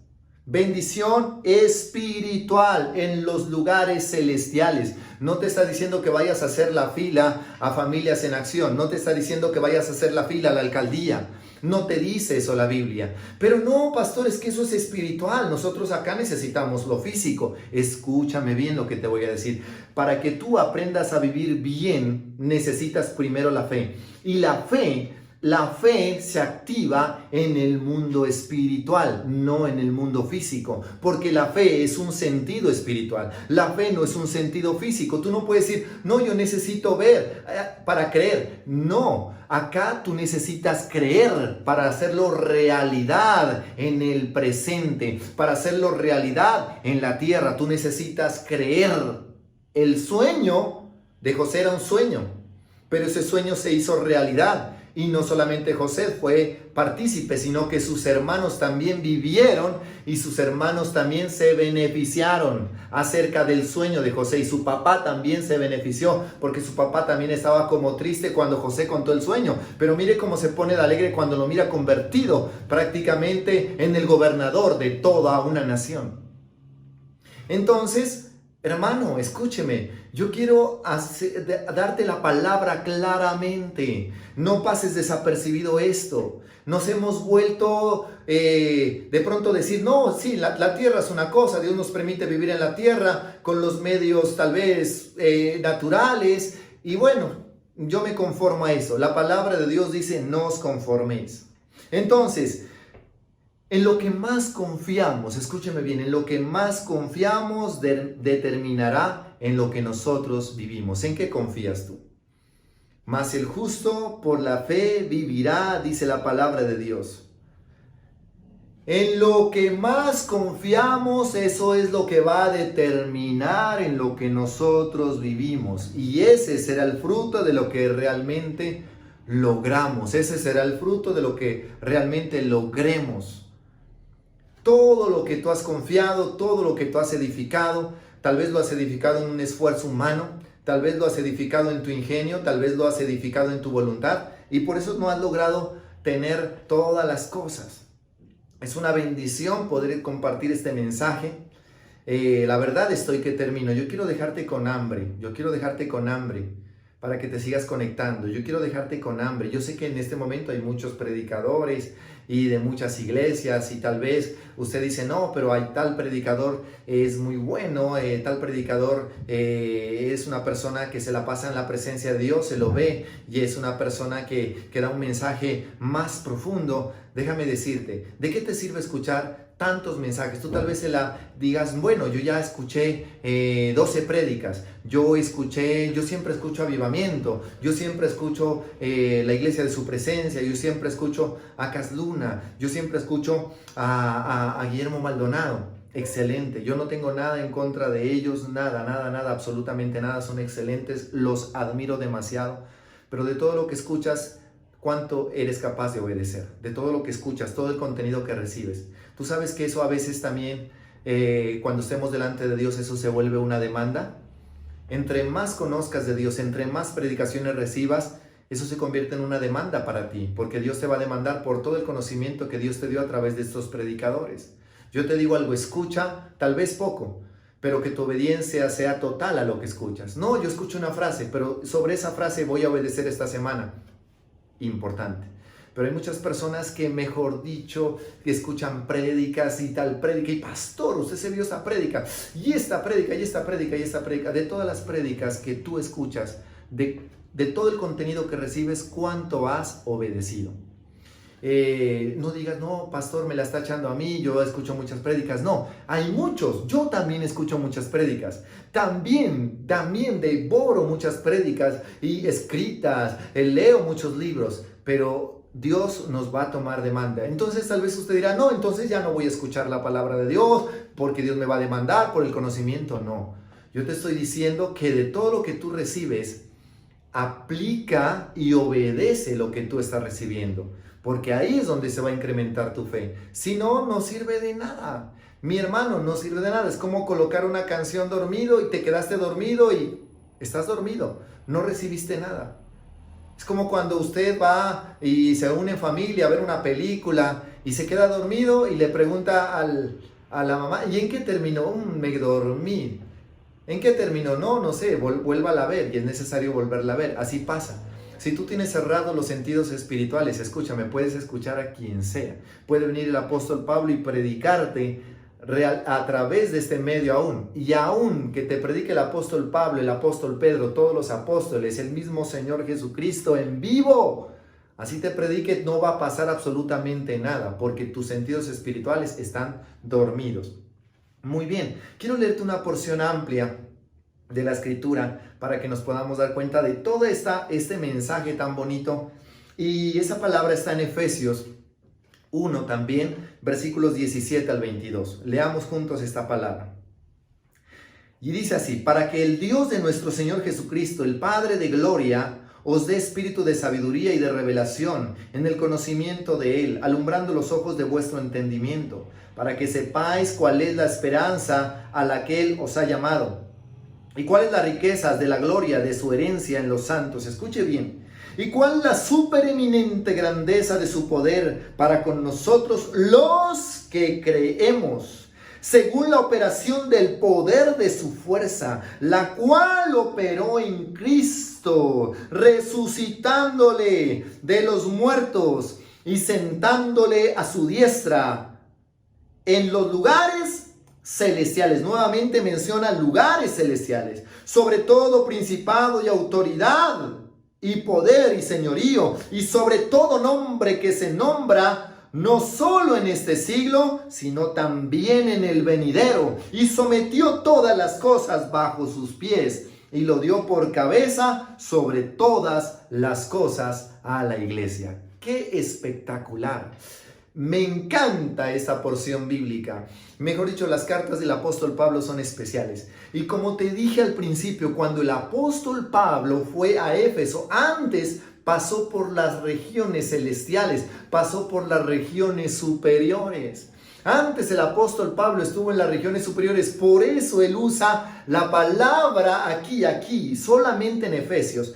Bendición espiritual en los lugares celestiales. No te está diciendo que vayas a hacer la fila a Familias en Acción. No te está diciendo que vayas a hacer la fila a la alcaldía. No te dice eso la Biblia. Pero no, pastor, es que eso es espiritual. Nosotros acá necesitamos lo físico. Escúchame bien lo que te voy a decir. Para que tú aprendas a vivir bien, necesitas primero la fe. Y la fe se activa en el mundo espiritual, no en el mundo físico, porque la fe es un sentido espiritual. La fe no es un sentido físico. Tú no puedes decir, no, yo necesito ver para creer. No, acá tú necesitas creer para hacerlo realidad en el presente, para hacerlo realidad en la tierra. Tú necesitas creer. El sueño de José era un sueño, pero ese sueño se hizo realidad. Y no solamente José fue partícipe, sino que sus hermanos también vivieron y sus hermanos también se beneficiaron acerca del sueño de José. Y su papá también se benefició, porque su papá también estaba como triste cuando José contó el sueño. Pero mire cómo se pone de alegre cuando lo mira convertido prácticamente en el gobernador de toda una nación. Entonces, hermano, escúcheme, yo quiero darte la palabra claramente. No pases desapercibido esto. Nos hemos vuelto de pronto decir, no, sí, la tierra es una cosa, Dios nos permite vivir en la tierra con los medios tal vez naturales. Y bueno, yo me conformo a eso. La palabra de Dios dice, no os conforméis. Entonces, en lo que más confiamos, escúcheme bien, en lo que más confiamos determinará en lo que nosotros vivimos. ¿En qué confías tú? Mas el justo por la fe vivirá, dice la palabra de Dios. En lo que más confiamos, eso es lo que va a determinar en lo que nosotros vivimos. Y ese será el fruto de lo que realmente logramos. Ese será el fruto de lo que realmente logremos. Todo lo que tú has confiado, todo lo que tú has edificado, tal vez lo has edificado en un esfuerzo humano, tal vez lo has edificado en tu ingenio, tal vez lo has edificado en tu voluntad, y por eso no has logrado tener todas las cosas. Es una bendición poder compartir este mensaje. La verdad estoy que termino. Yo quiero dejarte con hambre. Yo quiero dejarte con hambre para que te sigas conectando. Yo quiero dejarte con hambre. Yo sé que en este momento hay muchos predicadores y de muchas iglesias, y tal vez usted dice, no, pero hay tal predicador es muy bueno, tal predicador es una persona que se la pasa en la presencia de Dios, se lo ve, y es una persona que da un mensaje más profundo. Déjame decirte, ¿de qué te sirve escuchar tantos mensajes? Tú tal vez digas, bueno, yo ya escuché 12 prédicas, yo siempre escucho Avivamiento, yo siempre escucho la Iglesia de Su Presencia, yo siempre escucho a Cas Luna, yo siempre escucho a Guillermo Maldonado. Excelente, yo no tengo nada en contra de ellos, nada, absolutamente nada, son excelentes, los admiro demasiado, pero de todo lo que escuchas, ¿cuánto eres capaz de obedecer? De todo lo que escuchas, todo el contenido que recibes. Tú sabes que eso a veces también, cuando estemos delante de Dios, eso se vuelve una demanda. Entre más conozcas de Dios, entre más predicaciones recibas, eso se convierte en una demanda para ti, porque Dios te va a demandar por todo el conocimiento que Dios te dio a través de estos predicadores. Yo te digo algo, escucha, tal vez poco, pero que tu obediencia sea total a lo que escuchas. No, yo escucho una frase, pero sobre esa frase voy a obedecer esta semana. Importante. Pero hay muchas personas que, mejor dicho, que escuchan prédicas y tal prédica, y pastor, usted se vio esta prédica, y esta prédica, y esta prédica, y esta prédica. De todas las prédicas que tú escuchas, de todo el contenido que recibes, ¿cuánto has obedecido? No digas, no, pastor, me la está echando a mí, yo escucho muchas prédicas. No, hay muchos, yo también escucho muchas prédicas, también devoro muchas prédicas y escritas, leo muchos libros, pero Dios nos va a tomar demanda. Entonces tal vez usted dirá, no, entonces ya no voy a escuchar la palabra de Dios porque Dios me va a demandar por el conocimiento. No, yo te estoy diciendo que de todo lo que tú recibes, aplica y obedece lo que tú estás recibiendo, porque ahí es donde se va a incrementar tu fe. Si no, no sirve de nada. Mi hermano, no sirve de nada. Es como colocar una canción dormido y te quedaste dormido y estás dormido. No recibiste nada. Es como cuando usted va y se une en familia a ver una película y se queda dormido y le pregunta a la mamá. ¿Y en qué terminó? Me dormí. ¿En qué terminó? No sé, vuélvala a ver, y es necesario volverla a ver. Así pasa. Si tú tienes cerrados los sentidos espirituales, escúchame, puedes escuchar a quien sea. Puede venir el apóstol Pablo y predicarte a través de este medio aún. Y aún que te predique el apóstol Pablo, el apóstol Pedro, todos los apóstoles, el mismo Señor Jesucristo en vivo, así te predique, no va a pasar absolutamente nada, porque tus sentidos espirituales están dormidos. Muy bien, quiero leerte una porción amplia de la escritura para que nos podamos dar cuenta de todo este mensaje tan bonito. Y esa palabra está en Efesios 1 también, versículos 17 al 22. Leamos juntos esta palabra. Y dice así: para que el Dios de nuestro Señor Jesucristo, el Padre de gloria, os dé espíritu de sabiduría y de revelación en el conocimiento de Él, alumbrando los ojos de vuestro entendimiento, para que sepáis cuál es la esperanza a la que Él os ha llamado, y cuáles las riquezas de la gloria de su herencia en los santos. Escuche bien. Y cuál la supereminente grandeza de su poder para con nosotros los que creemos, según la operación del poder de su fuerza, la cual operó en Cristo, resucitándole de los muertos y sentándole a su diestra en los lugares celestiales. Nuevamente menciona lugares celestiales, sobre todo principado y autoridad y poder y señorío, y sobre todo nombre que se nombra, no solo en este siglo, sino también en el venidero, y sometió todas las cosas bajo sus pies, y lo dio por cabeza sobre todas las cosas a la iglesia. ¡Qué espectacular! Me encanta esta porción bíblica. Mejor dicho, las cartas del apóstol Pablo son especiales. Y como te dije al principio, cuando el apóstol Pablo fue a Éfeso, antes pasó por las regiones celestiales, pasó por las regiones superiores. Antes el apóstol Pablo estuvo en las regiones superiores, por eso él usa la palabra aquí, solamente en Efesios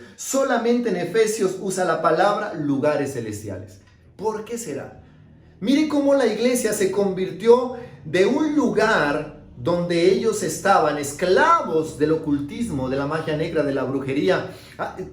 usa la palabra lugares celestiales. ¿Por qué será? Mire cómo la iglesia se convirtió de un lugar donde ellos estaban esclavos del ocultismo, de la magia negra, de la brujería.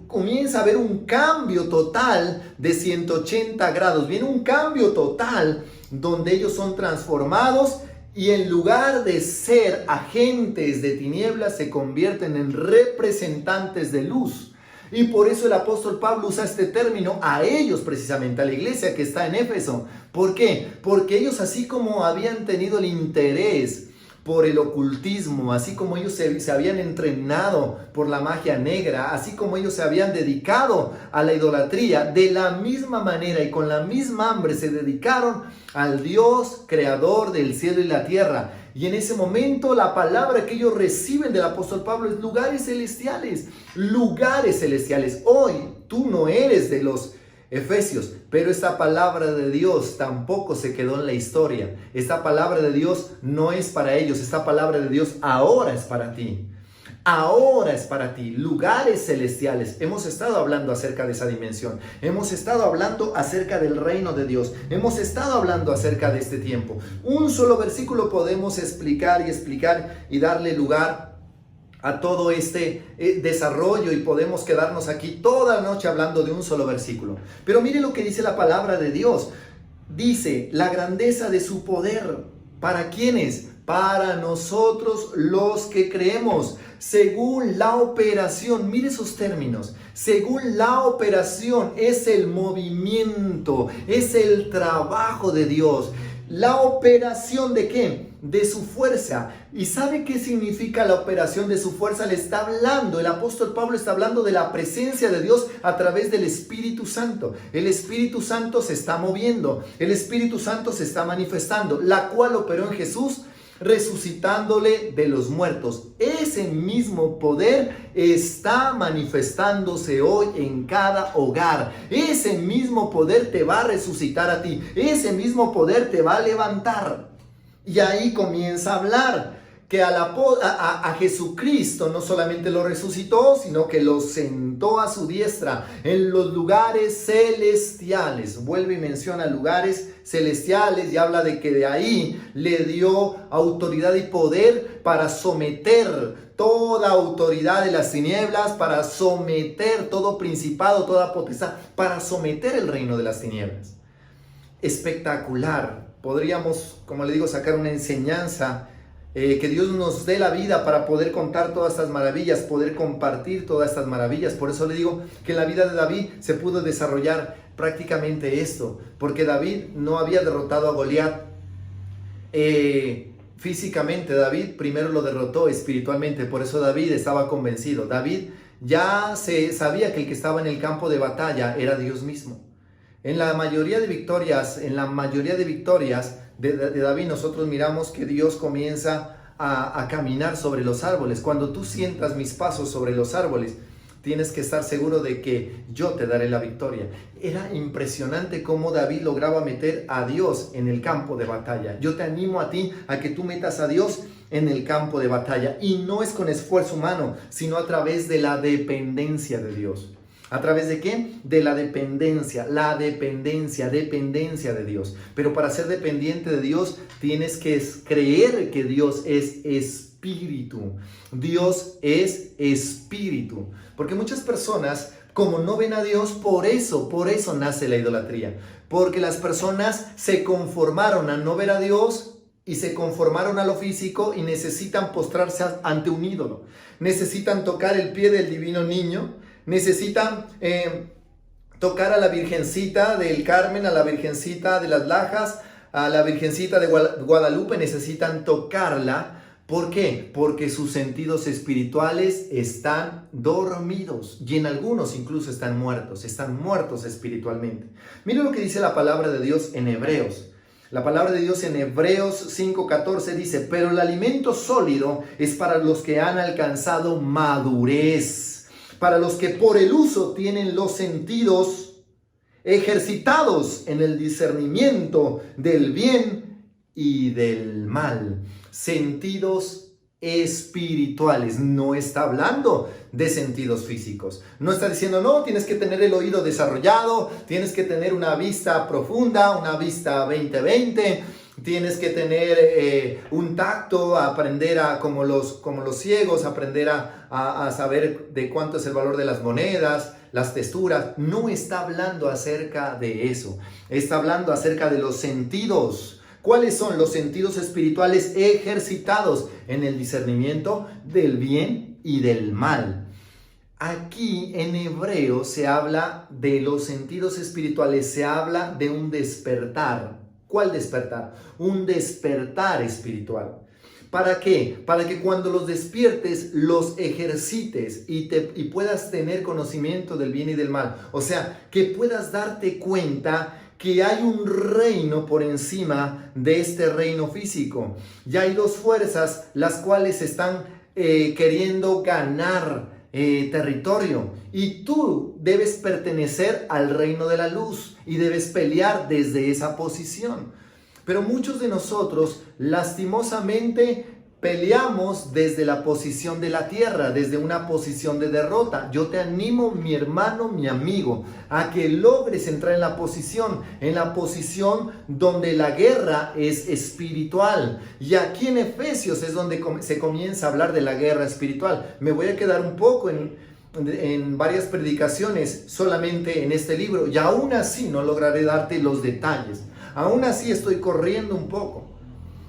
Comienza a haber un cambio total de 180 grados. Viene un cambio total donde ellos son transformados y en lugar de ser agentes de tinieblas se convierten en representantes de luz. Y por eso el apóstol Pablo usa este término a ellos precisamente, a la iglesia que está en Éfeso. ¿Por qué? Porque ellos, así como habían tenido el interés por el ocultismo, así como ellos se habían entrenado por la magia negra, así como ellos se habían dedicado a la idolatría, de la misma manera y con la misma hambre se dedicaron al Dios creador del cielo y la tierra. Y en ese momento la palabra que ellos reciben del apóstol Pablo es lugares celestiales, lugares celestiales. Hoy tú no eres de los Efesios, pero esta palabra de Dios tampoco se quedó en la historia. Esta palabra de Dios no es para ellos, esta palabra de Dios ahora es para ti. Ahora es para ti, lugares celestiales. Hemos estado hablando acerca de esa dimensión. Hemos estado hablando acerca del reino de Dios. Hemos estado hablando acerca de este tiempo. Un solo versículo podemos explicar y darle lugar a todo este desarrollo, y podemos quedarnos aquí toda la noche hablando de un solo versículo. Pero mire lo que dice la palabra de Dios. Dice, la grandeza de su poder. ¿Para quiénes? Para nosotros los que creemos, según la operación. Mire esos términos. Según la operación es el movimiento, es el trabajo de Dios. ¿La operación de qué? De su fuerza. ¿Y sabe qué significa la operación de su fuerza? Le está hablando, el apóstol Pablo está hablando de la presencia de Dios a través del Espíritu Santo. El Espíritu Santo se está moviendo, el Espíritu Santo se está manifestando, la cual operó en Jesús, resucitándole de los muertos. Ese mismo poder está manifestándose hoy en cada hogar. Ese mismo poder te va a resucitar a ti. Ese mismo poder te va a levantar. Y ahí comienza a hablar que a Jesucristo no solamente lo resucitó, sino que lo sentó a su diestra en los lugares celestiales. Vuelve y menciona lugares celestiales y habla de que de ahí le dio autoridad y poder para someter toda autoridad de las tinieblas, para someter todo principado, toda potestad, para someter el reino de las tinieblas. Espectacular. Podríamos, como le digo, sacar una enseñanza, que Dios nos dé la vida para poder contar todas estas maravillas, poder compartir todas estas maravillas. Por eso le digo que en la vida de David se pudo desarrollar prácticamente esto, porque David no había derrotado a Goliat físicamente. David primero lo derrotó espiritualmente. Por eso David estaba convencido. David ya se sabía que el que estaba en el campo de batalla era Dios mismo. En la mayoría de victorias de David, nosotros miramos que Dios comienza a caminar sobre los árboles. Cuando tú sientas mis pasos sobre los árboles, tienes que estar seguro de que yo te daré la victoria. Era impresionante cómo David lograba meter a Dios en el campo de batalla. Yo te animo a ti a que tú metas a Dios en el campo de batalla. Y no es con esfuerzo humano, sino a través de la dependencia de Dios. ¿A través de qué? De la dependencia de Dios. Pero para ser dependiente de Dios, tienes que creer que Dios es espíritu. Dios es espíritu. Porque muchas personas, como no ven a Dios, por eso nace la idolatría. Porque las personas se conformaron a no ver a Dios y se conformaron a lo físico y necesitan postrarse ante un ídolo. Necesitan tocar el pie del divino niño. Necesitan tocar a la Virgencita del Carmen, a la Virgencita de las Lajas, a la Virgencita de Guadalupe. Necesitan tocarla. ¿Por qué? Porque sus sentidos espirituales están dormidos. Y en algunos incluso están muertos espiritualmente. Mira lo que dice la palabra de Dios en Hebreos. La palabra de Dios en Hebreos 5:14 dice: pero el alimento sólido es para los que han alcanzado madurez, para los que por el uso tienen los sentidos ejercitados en el discernimiento del bien y del mal. Sentidos espirituales. No está hablando de sentidos físicos. No está diciendo, no, tienes que tener el oído desarrollado, tienes que tener una vista profunda, una vista 20/20. Tienes que tener un tacto, aprender como los ciegos, aprender a saber de cuánto es el valor de las monedas, las texturas. No está hablando acerca de eso. Está hablando acerca de los sentidos. ¿Cuáles son los sentidos espirituales ejercitados en el discernimiento del bien y del mal? Aquí en hebreo se habla de los sentidos espirituales, se habla de un despertar. ¿Cuál despertar? Un despertar espiritual. ¿Para qué? Para que cuando los despiertes, los ejercites y puedas tener conocimiento del bien y del mal. O sea, que puedas darte cuenta que hay un reino por encima de este reino físico. Ya hay dos fuerzas las cuales están queriendo ganar territorio, y tú debes pertenecer al reino de la luz y debes pelear desde esa posición. Pero muchos de nosotros lastimosamente peleamos desde la posición de la tierra, desde una posición de derrota. Yo te animo, mi hermano, mi amigo, a que logres entrar en la posición donde la guerra es espiritual. Y aquí en Efesios es donde se comienza a hablar de la guerra espiritual. Me voy a quedar un poco en varias predicaciones solamente en este libro, y aún así no lograré darte los detalles. Aún así estoy corriendo un poco,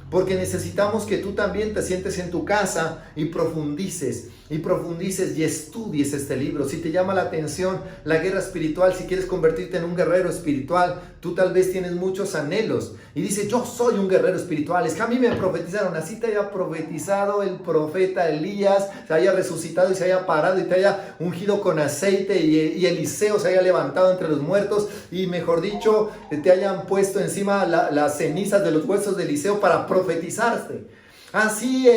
porque necesitamos que tú también te sientes en tu casa y profundices y estudies este libro. Si te llama la atención la guerra espiritual, si quieres convertirte en un guerrero espiritual, tú tal vez tienes muchos anhelos y dices, yo soy un guerrero espiritual. Es que a mí me profetizaron, así te haya profetizado el profeta Elías, se haya resucitado y se haya parado y te haya ungido con aceite, y Eliseo se haya levantado entre los muertos y, mejor dicho, te hayan puesto encima las cenizas de los huesos de Eliseo para profetizarte. Así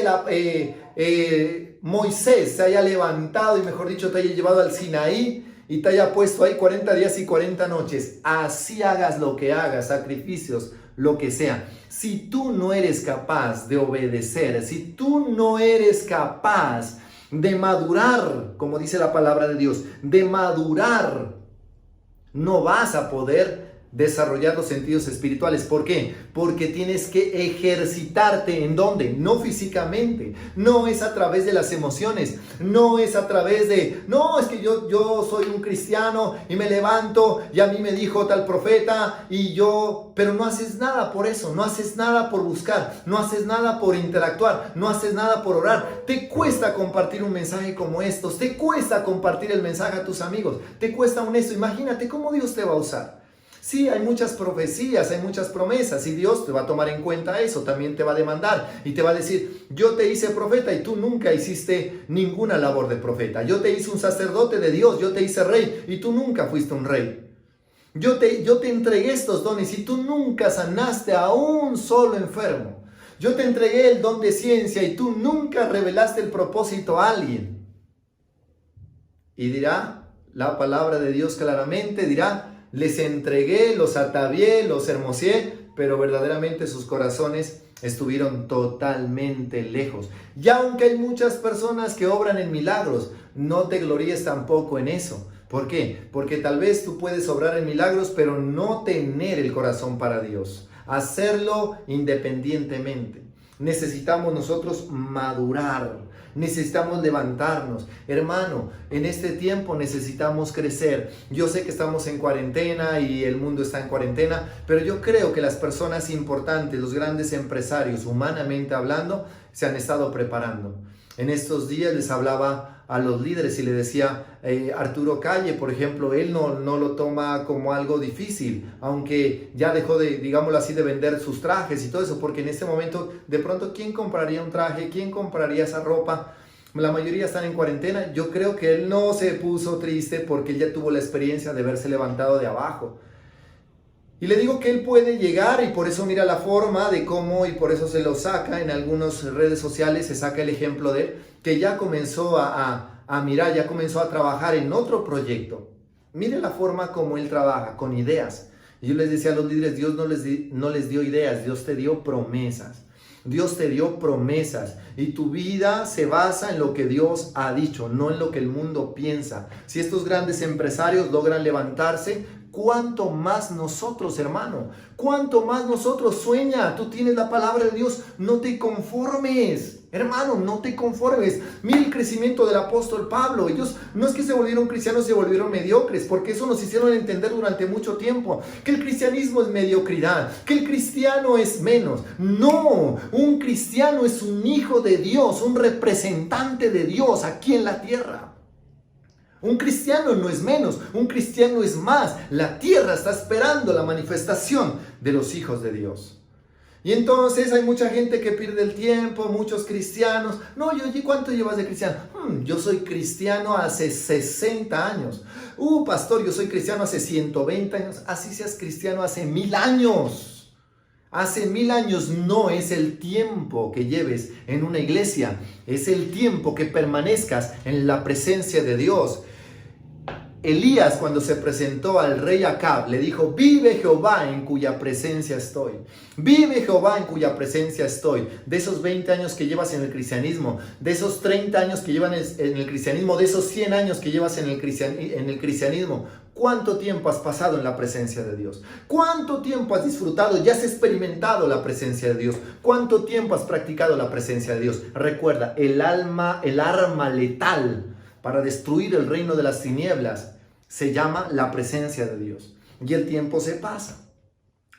Moisés se haya levantado y, mejor dicho, te haya llevado al Sinaí y te haya puesto ahí 40 días y 40 noches. Así hagas lo que hagas, sacrificios, lo que sea. Si tú no eres capaz de obedecer, si tú no eres capaz de madurar, como dice la palabra de Dios, de madurar, no vas a poder desarrollar los sentidos espirituales. ¿Por qué? Porque tienes que ejercitarte. ¿En dónde? No físicamente. No es a través de las emociones. No es a través de, no, es que yo soy un cristiano y me levanto y a mí me dijo tal profeta y yo, pero no haces nada por eso. No haces nada por buscar. No haces nada por interactuar. No haces nada por orar. Te cuesta compartir un mensaje como estos. Te cuesta compartir el mensaje a tus amigos. Te cuesta un esto. Imagínate cómo Dios te va a usar. Sí, hay muchas profecías, hay muchas promesas y Dios te va a tomar en cuenta eso, también te va a demandar y te va a decir, yo te hice profeta y tú nunca hiciste ninguna labor de profeta. Yo te hice un sacerdote de Dios, yo te hice rey y tú nunca fuiste un rey. Yo te entregué estos dones y tú nunca sanaste a un solo enfermo. Yo te entregué el don de ciencia y tú nunca revelaste el propósito a alguien. Y dirá la palabra de Dios claramente, dirá, les entregué, los atavié, los hermoseé, pero verdaderamente sus corazones estuvieron totalmente lejos. Y aunque hay muchas personas que obran en milagros, no te gloríes tampoco en eso. ¿Por qué? Porque tal vez tú puedes obrar en milagros, pero no tener el corazón para Dios. Hacerlo independientemente. Necesitamos nosotros madurar. Necesitamos levantarnos. Hermano, en este tiempo necesitamos crecer. Yo sé que estamos en cuarentena y el mundo está en cuarentena, pero yo creo que las personas importantes, los grandes empresarios, humanamente hablando, se han estado preparando. En estos días les hablaba a los líderes y le decía, Arturo Calle, por ejemplo, él no lo toma como algo difícil, aunque ya dejó de, digámoslo así, de vender sus trajes y todo eso, porque en este momento, de pronto, ¿quién compraría un traje? ¿Quién compraría esa ropa? La mayoría están en cuarentena. Yo creo que él no se puso triste porque él ya tuvo la experiencia de verse levantado de abajo. Y le digo que él puede llegar y por eso mira la forma de cómo, y por eso se lo saca en algunas redes sociales, se saca el ejemplo de él, que ya comenzó a mirar, ya comenzó a trabajar en otro proyecto. Mire la forma como él trabaja, con ideas. Y yo les decía a los líderes, Dios no les dio ideas, Dios te dio promesas. Dios te dio promesas y tu vida se basa en lo que Dios ha dicho, no en lo que el mundo piensa. Si estos grandes empresarios logran levantarse, ¿cuánto más nosotros, hermano? ¿Cuánto más nosotros? Sueña, tú tienes la palabra de Dios, no te conformes. Hermano, no te conformes. Mira el crecimiento del apóstol Pablo. Ellos no es que se volvieron cristianos, se volvieron mediocres, porque eso nos hicieron entender durante mucho tiempo, que el cristianismo es mediocridad, que el cristiano es menos. No, un cristiano es un hijo de Dios, un representante de Dios aquí en la tierra. Un cristiano no es menos, un cristiano es más. La tierra está esperando la manifestación de los hijos de Dios. Y entonces hay mucha gente que pierde el tiempo, muchos cristianos. No, ¿cuánto llevas de cristiano? Yo soy cristiano hace 60 años. Pastor, yo soy cristiano hace 120 años. Así seas cristiano hace 1000 años. Hace 1000 años no es el tiempo que lleves en una iglesia. Es el tiempo que permanezcas en la presencia de Dios. Elías, cuando se presentó al rey Acab, le dijo, vive Jehová en cuya presencia estoy. Vive Jehová en cuya presencia estoy. De esos 20 años que llevas en el cristianismo, de esos 30 años que llevan en el cristianismo, de esos 100 años que llevas en el cristianismo, ¿cuánto tiempo has pasado en la presencia de Dios? ¿Cuánto tiempo has disfrutado y has experimentado la presencia de Dios? ¿Cuánto tiempo has practicado la presencia de Dios? Recuerda, el arma letal para destruir el reino de las tinieblas se llama la presencia de Dios. Y el tiempo se pasa.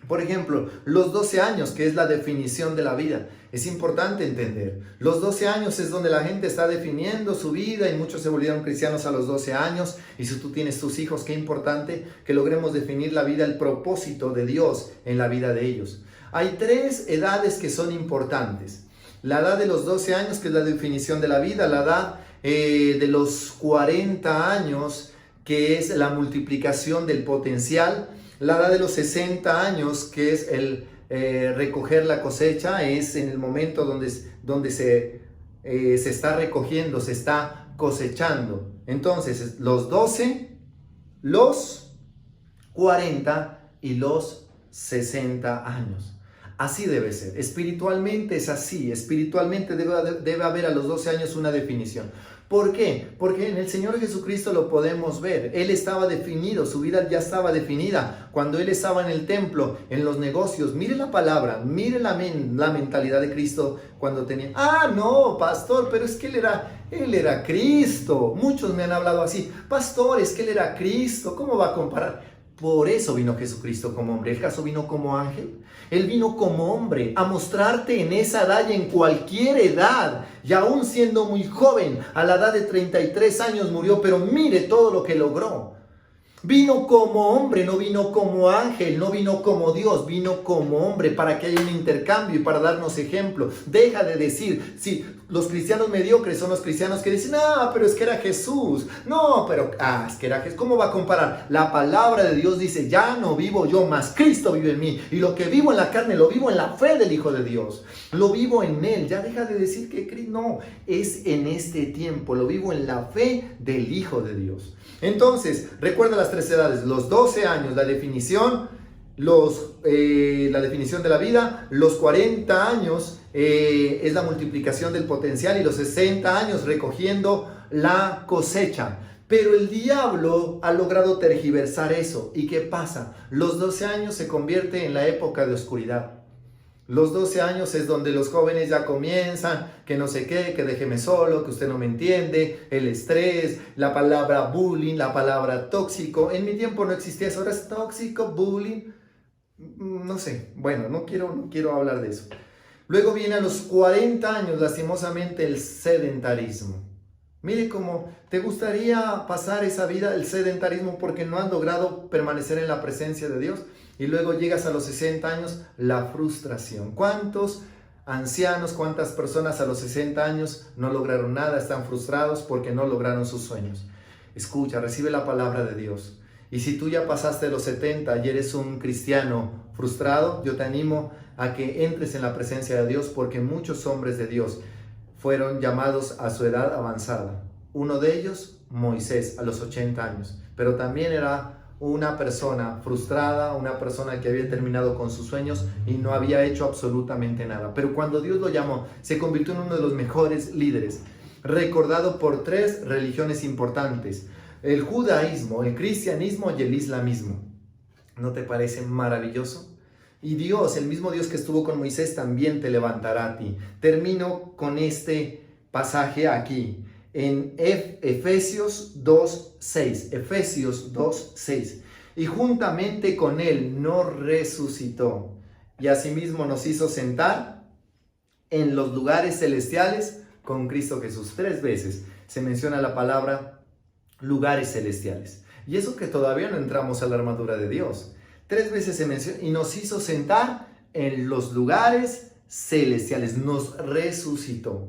Por ejemplo, los 12 años, que es la definición de la vida. Es importante entender. Los 12 años es donde la gente está definiendo su vida y muchos se volvieron cristianos a los 12 años. Y si tú tienes tus hijos, qué importante que logremos definir la vida, el propósito de Dios en la vida de ellos. Hay 3 edades que son importantes. La edad de los 12 años, que es la definición de la vida. La edad de los 40 años, que es la multiplicación del potencial. La edad de los 60 años, que es el recoger la cosecha, es en el momento donde se está recogiendo, se está cosechando. Entonces, los 12, los 40 y los 60 años. Así debe ser. Espiritualmente es así. Espiritualmente debe haber a los 12 años una definición. ¿Por qué? Porque en el Señor Jesucristo lo podemos ver. Él estaba definido, su vida ya estaba definida. Cuando Él estaba en el templo, en los negocios, mire la palabra, mire la mentalidad de Cristo cuando tenía... No, pastor, pero es que Él era Cristo. Muchos me han hablado así. Pastor, es que Él era Cristo. ¿Cómo va a comparar? Por eso vino Jesucristo como hombre. ¿El caso vino como ángel? Él vino como hombre a mostrarte en esa edad y en cualquier edad. Y aún siendo muy joven, a la edad de 33 años murió, pero mire todo lo que logró. Vino como hombre, no vino como ángel, no vino como Dios, vino como hombre para que haya un intercambio y para darnos ejemplo. Deja de decir, sí, los cristianos mediocres son los cristianos que dicen, pero es que era Jesús. No, pero, es que era Jesús. ¿Cómo va a comparar? La palabra de Dios dice, ya no vivo yo, mas Cristo vive en mí. Y lo que vivo en la carne, lo vivo en la fe del Hijo de Dios. Lo vivo en Él. Ya deja de decir que Cristo, no, es en este tiempo. Lo vivo en la fe del Hijo de Dios. Entonces, recuerda las 3 edades, los 12 años, la definición de la vida, los 40 años es la multiplicación del potencial y los 60 años recogiendo la cosecha. Pero el diablo ha logrado tergiversar eso. ¿Y qué pasa? Los 12 años se convierte en la época de oscuridad. Los 12 años es donde los jóvenes ya comienzan, que no sé qué, que déjeme solo, que usted no me entiende, el estrés, la palabra bullying, la palabra tóxico. En mi tiempo no existía eso, ahora es tóxico, bullying, no sé, bueno, no quiero hablar de eso. Luego viene a los 40 años, lastimosamente, el sedentarismo. Mire cómo te gustaría pasar esa vida, el sedentarismo, porque no has logrado permanecer en la presencia de Dios. Y luego llegas a los 60 años, la frustración. ¿Cuántos ancianos, cuántas personas a los 60 años no lograron nada? Están frustrados porque no lograron sus sueños. Escucha, recibe la palabra de Dios. Y si tú ya pasaste los 70 y eres un cristiano frustrado, yo te animo a que entres en la presencia de Dios, porque muchos hombres de Dios fueron llamados a su edad avanzada. Uno de ellos, Moisés, a los 80 años. Pero también era una persona frustrada, una persona que había terminado con sus sueños y no había hecho absolutamente nada. Pero cuando Dios lo llamó, se convirtió en uno de los mejores líderes, recordado por 3 religiones importantes: el judaísmo, el cristianismo y el islamismo. ¿No te parece maravilloso? Y Dios, el mismo Dios que estuvo con Moisés, también te levantará a ti. Termino con este pasaje aquí, en Efesios 2:6. Efesios 2:6. Y juntamente con Él nos resucitó, y asimismo nos hizo sentar en los lugares celestiales con Cristo Jesús. 3 veces se menciona la palabra lugares celestiales. Y eso que todavía no entramos a la armadura de Dios. 3 veces se menciona, y nos hizo sentar en los lugares celestiales. Nos resucitó.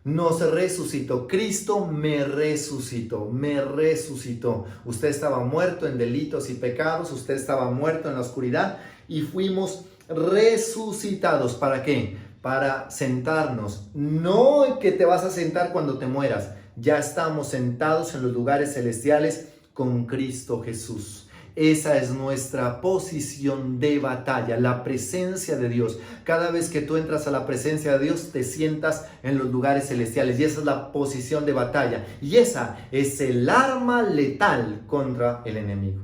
Nos resucitó. Cristo me resucitó. Me resucitó. Usted estaba muerto en delitos y pecados. Usted estaba muerto en la oscuridad. Y fuimos resucitados. ¿Para qué? Para sentarnos. No que te vas a sentar cuando te mueras. Ya estamos sentados en los lugares celestiales con Cristo Jesús. Esa es nuestra posición de batalla, la presencia de Dios. Cada vez que tú entras a la presencia de Dios, te sientas en los lugares celestiales. Y esa es la posición de batalla. Y esa es el arma letal contra el enemigo.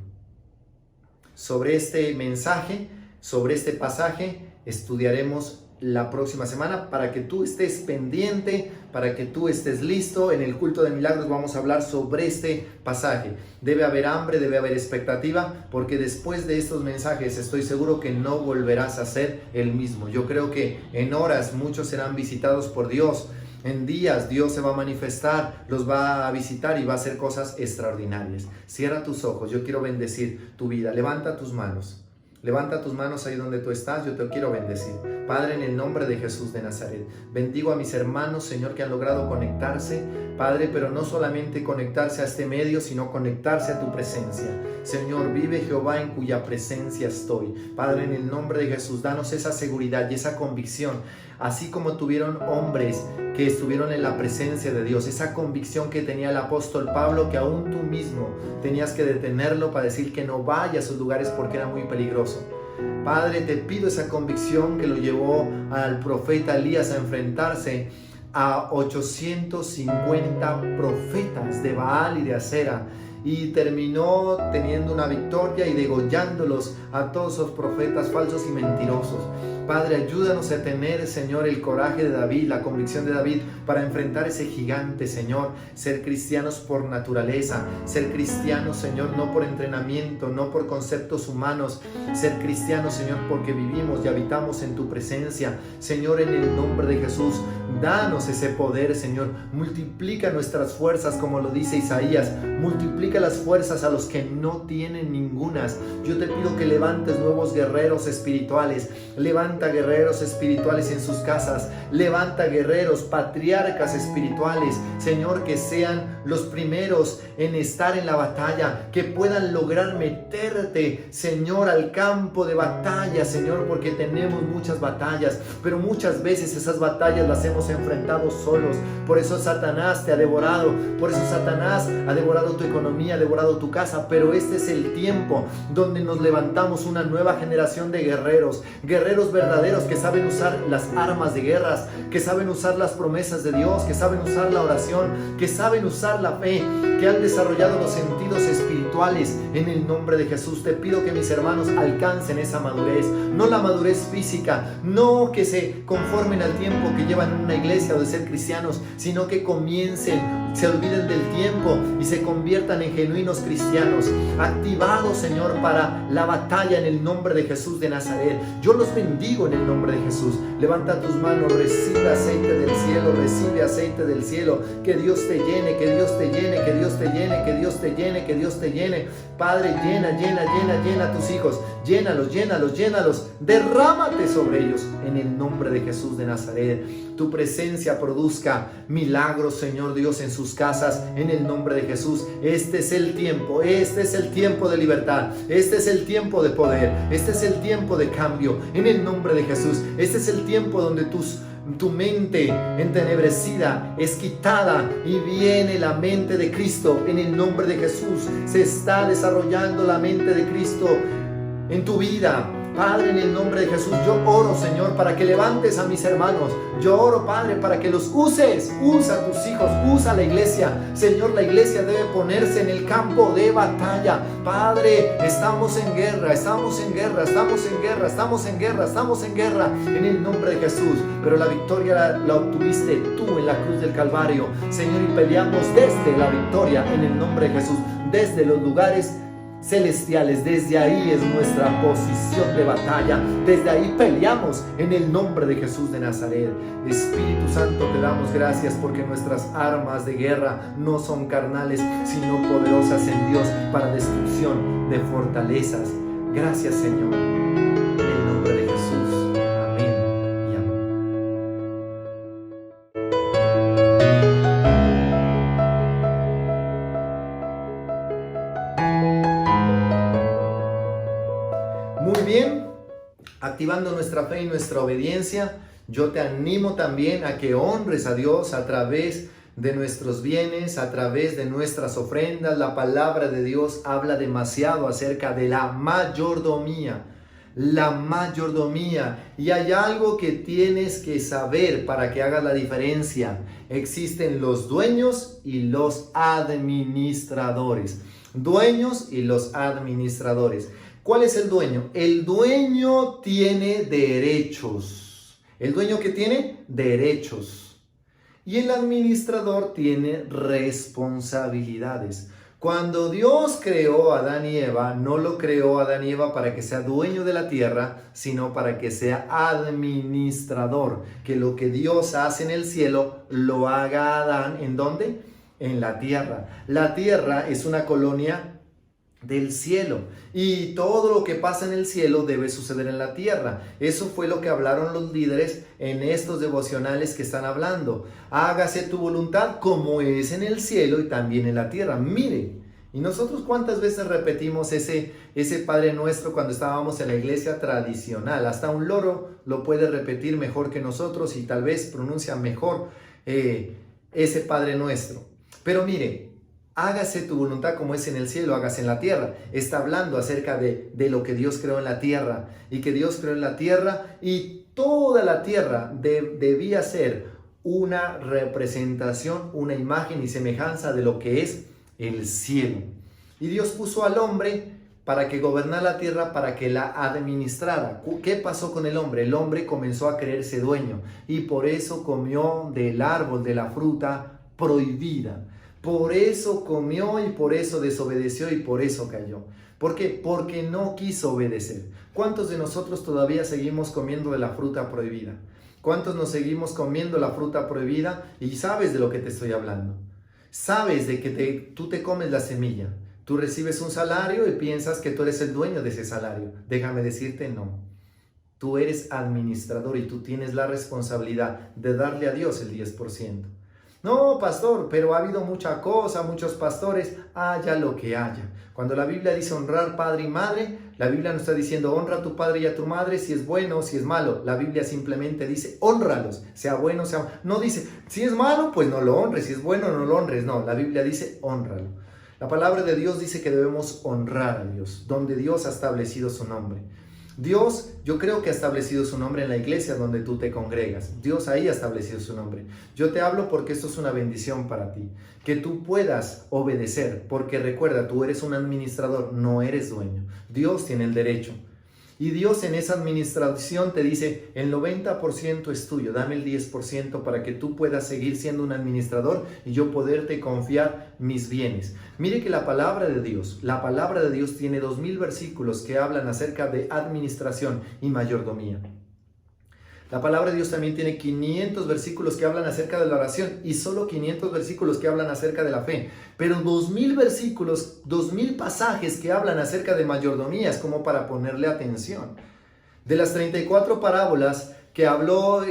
Sobre este mensaje, sobre este pasaje, estudiaremos la próxima semana para que tú estés pendiente, para que tú estés listo. En el culto de milagros vamos a hablar sobre este pasaje. Debe haber hambre, debe haber expectativa, porque después de estos mensajes estoy seguro que no volverás a ser el mismo. Yo creo que en horas muchos serán visitados por Dios. En días Dios se va a manifestar, los va a visitar y va a hacer cosas extraordinarias. Cierra tus ojos, yo quiero bendecir tu vida. Levanta tus manos. Levanta tus manos ahí donde tú estás, yo te quiero bendecir. Padre, en el nombre de Jesús de Nazaret, bendigo a mis hermanos, Señor, que han logrado conectarse, Padre, pero no solamente conectarse a este medio, sino conectarse a tu presencia. Señor, vive Jehová en cuya presencia estoy. Padre, en el nombre de Jesús, danos esa seguridad y esa convicción, así como tuvieron hombres que estuvieron en la presencia de Dios, esa convicción que tenía el apóstol Pablo, que aún tú mismo tenías que detenerlo para decir que no vaya a esos lugares porque era muy peligroso. Padre, te pido esa convicción que lo llevó al profeta Elías a enfrentarse a 850 profetas de Baal y de Acera, y terminó teniendo una victoria y degollándolos a todos esos profetas falsos y mentirosos. Padre, ayúdanos a tener, Señor, el coraje de David, la convicción de David para enfrentar ese gigante, Señor. Ser cristianos por naturaleza, ser cristianos, Señor, no por entrenamiento, no por conceptos humanos. Ser cristianos, Señor, porque vivimos y habitamos en tu presencia. Señor, en el nombre de Jesús, danos ese poder, Señor. Multiplica nuestras fuerzas, como lo dice Isaías. Multiplica las fuerzas a los que no tienen ningunas. Yo te pido que levantes nuevos guerreros espirituales. Levanta guerreros espirituales en sus casas. Levanta guerreros, patriarcas espirituales, Señor, que sean los primeros en estar en la batalla, que puedan lograr meterte, Señor, al campo de batalla, Señor, porque tenemos muchas batallas, pero muchas veces esas batallas las hemos enfrentado solos. Por eso Satanás te ha devorado, por eso Satanás ha devorado tu economía, ha devorado tu casa. Pero este es el tiempo donde nos levantamos una nueva generación de guerreros, guerreros verdaderos que saben usar las armas de guerras, que saben usar las promesas de Dios, que saben usar la oración, que saben usar la fe, que han desarrollado los sentidos espirituales. En el nombre de Jesús te pido que mis hermanos alcancen esa madurez, no la madurez física, no que se conformen al tiempo que llevan en una iglesia o de ser cristianos, sino que comiencen, se olviden del tiempo y se conviertan en genuinos cristianos, activados, Señor, para la batalla en el nombre de Jesús de Nazaret. Yo los bendigo en el nombre de Jesús. Levanta tus manos, recibe aceite del cielo, recibe aceite del cielo. Que Dios te llene, que Dios te llene, que Dios te llene, que Dios te llene, que Dios te llene. Padre, llena a tus hijos, llénalos, derrámate sobre ellos en el nombre de Jesús de Nazaret. Tu presencia produzca milagros, Señor Dios, en sus casas, en el nombre de Jesús. Este es el tiempo de libertad, este es el tiempo de poder, este es el tiempo de cambio, en el nombre de Jesús. Este es el tiempo donde tu mente entenebrecida es quitada y viene la mente de Cristo. En el nombre de Jesús se está desarrollando la mente de Cristo en tu vida. Padre, en el nombre de Jesús, yo oro, Señor, para que levantes a mis hermanos. Yo oro, Padre, para que los uses. Usa a tus hijos, usa a la iglesia. Señor, la iglesia debe ponerse en el campo de batalla. Padre, estamos en guerra, en el nombre de Jesús. Pero la victoria la obtuviste tú en la cruz del Calvario, Señor, y peleamos desde la victoria en el nombre de Jesús, desde los lugares celestiales. Desde ahí es nuestra posición de batalla, desde ahí peleamos en el nombre de Jesús de Nazaret. Espíritu Santo, te damos gracias porque nuestras armas de guerra no son carnales, sino poderosas en Dios para destrucción de fortalezas. Gracias, Señor, en el nombre de Jesús. Amén y amén. Muy bien, activando nuestra fe y nuestra obediencia, yo te animo también a que honres a Dios a través de nuestros bienes, a través de nuestras ofrendas. La palabra de Dios habla demasiado acerca de la mayordomía. Y hay algo que tienes que saber para que hagas la diferencia. Existen los dueños y los administradores. Dueños y los administradores. ¿Cuál es el dueño? El dueño tiene derechos. ¿El dueño qué tiene? Derechos. Y el administrador tiene responsabilidades. Cuando Dios creó a Adán y Eva, no lo creó a Adán y Eva para que sea dueño de la tierra, sino para que sea administrador. Que lo que Dios hace en el cielo, lo haga Adán. ¿En dónde? En la tierra. La tierra es una colonia del cielo, y todo lo que pasa en el cielo debe suceder en la tierra. Eso fue lo que hablaron los líderes en estos devocionales que están hablando. Hágase tu voluntad como es en el cielo y también en la tierra. Mire, y nosotros cuántas veces repetimos ese Padre Nuestro cuando estábamos en la iglesia tradicional. Hasta un loro lo puede repetir mejor que nosotros y tal vez pronuncia mejor ese Padre Nuestro. Pero mire, hágase tu voluntad como es en el cielo, hágase en la tierra. Está hablando acerca de lo que Dios creó en la tierra, y que Dios creó en la tierra, y toda la tierra debía ser una representación, una imagen y semejanza de lo que es el cielo. Y Dios puso al hombre para que gobernara la tierra, para que la administrara. ¿Qué pasó con el hombre? El hombre comenzó a creerse dueño, y por eso comió del árbol de la fruta prohibida. Por eso comió, y por eso desobedeció, y por eso cayó. ¿Por qué? Porque no quiso obedecer. ¿Cuántos de nosotros todavía seguimos comiendo de la fruta prohibida? ¿Cuántos nos seguimos comiendo la fruta prohibida? Y sabes de lo que te estoy hablando. Sabes de que tú te comes la semilla. Tú recibes un salario y piensas que tú eres el dueño de ese salario. Déjame decirte, no. Tú eres administrador y tú tienes la responsabilidad de darle a Dios el 10%. No, pastor, pero ha habido mucha cosa, muchos pastores, haya lo que haya. Cuando la Biblia dice honrar padre y madre, la Biblia no está diciendo honra a tu padre y a tu madre si es bueno o si es malo. La Biblia simplemente dice honralos, sea bueno, sea malo. No dice, si es malo, pues no lo honres, si es bueno, no lo honres. No, la Biblia dice honralo. La palabra de Dios dice que debemos honrar a Dios, donde Dios ha establecido su nombre. Dios, yo creo que ha establecido su nombre en la iglesia donde tú te congregas. Dios ahí ha establecido su nombre. Yo te hablo porque esto es una bendición para ti. Que tú puedas obedecer, porque recuerda, tú eres un administrador, no eres dueño. Dios tiene el derecho. Y Dios en esa administración te dice, el 90% es tuyo, dame el 10% para que tú puedas seguir siendo un administrador y yo poderte confiar mis bienes. Mire que la palabra de Dios tiene 2000 versículos que hablan acerca de administración y mayordomía. La palabra de Dios también tiene 500 versículos que hablan acerca de la oración y solo 500 versículos que hablan acerca de la fe. Pero 2000 versículos, 2000 pasajes que hablan acerca de mayordomía, es como para ponerle atención. De las 34 parábolas que habló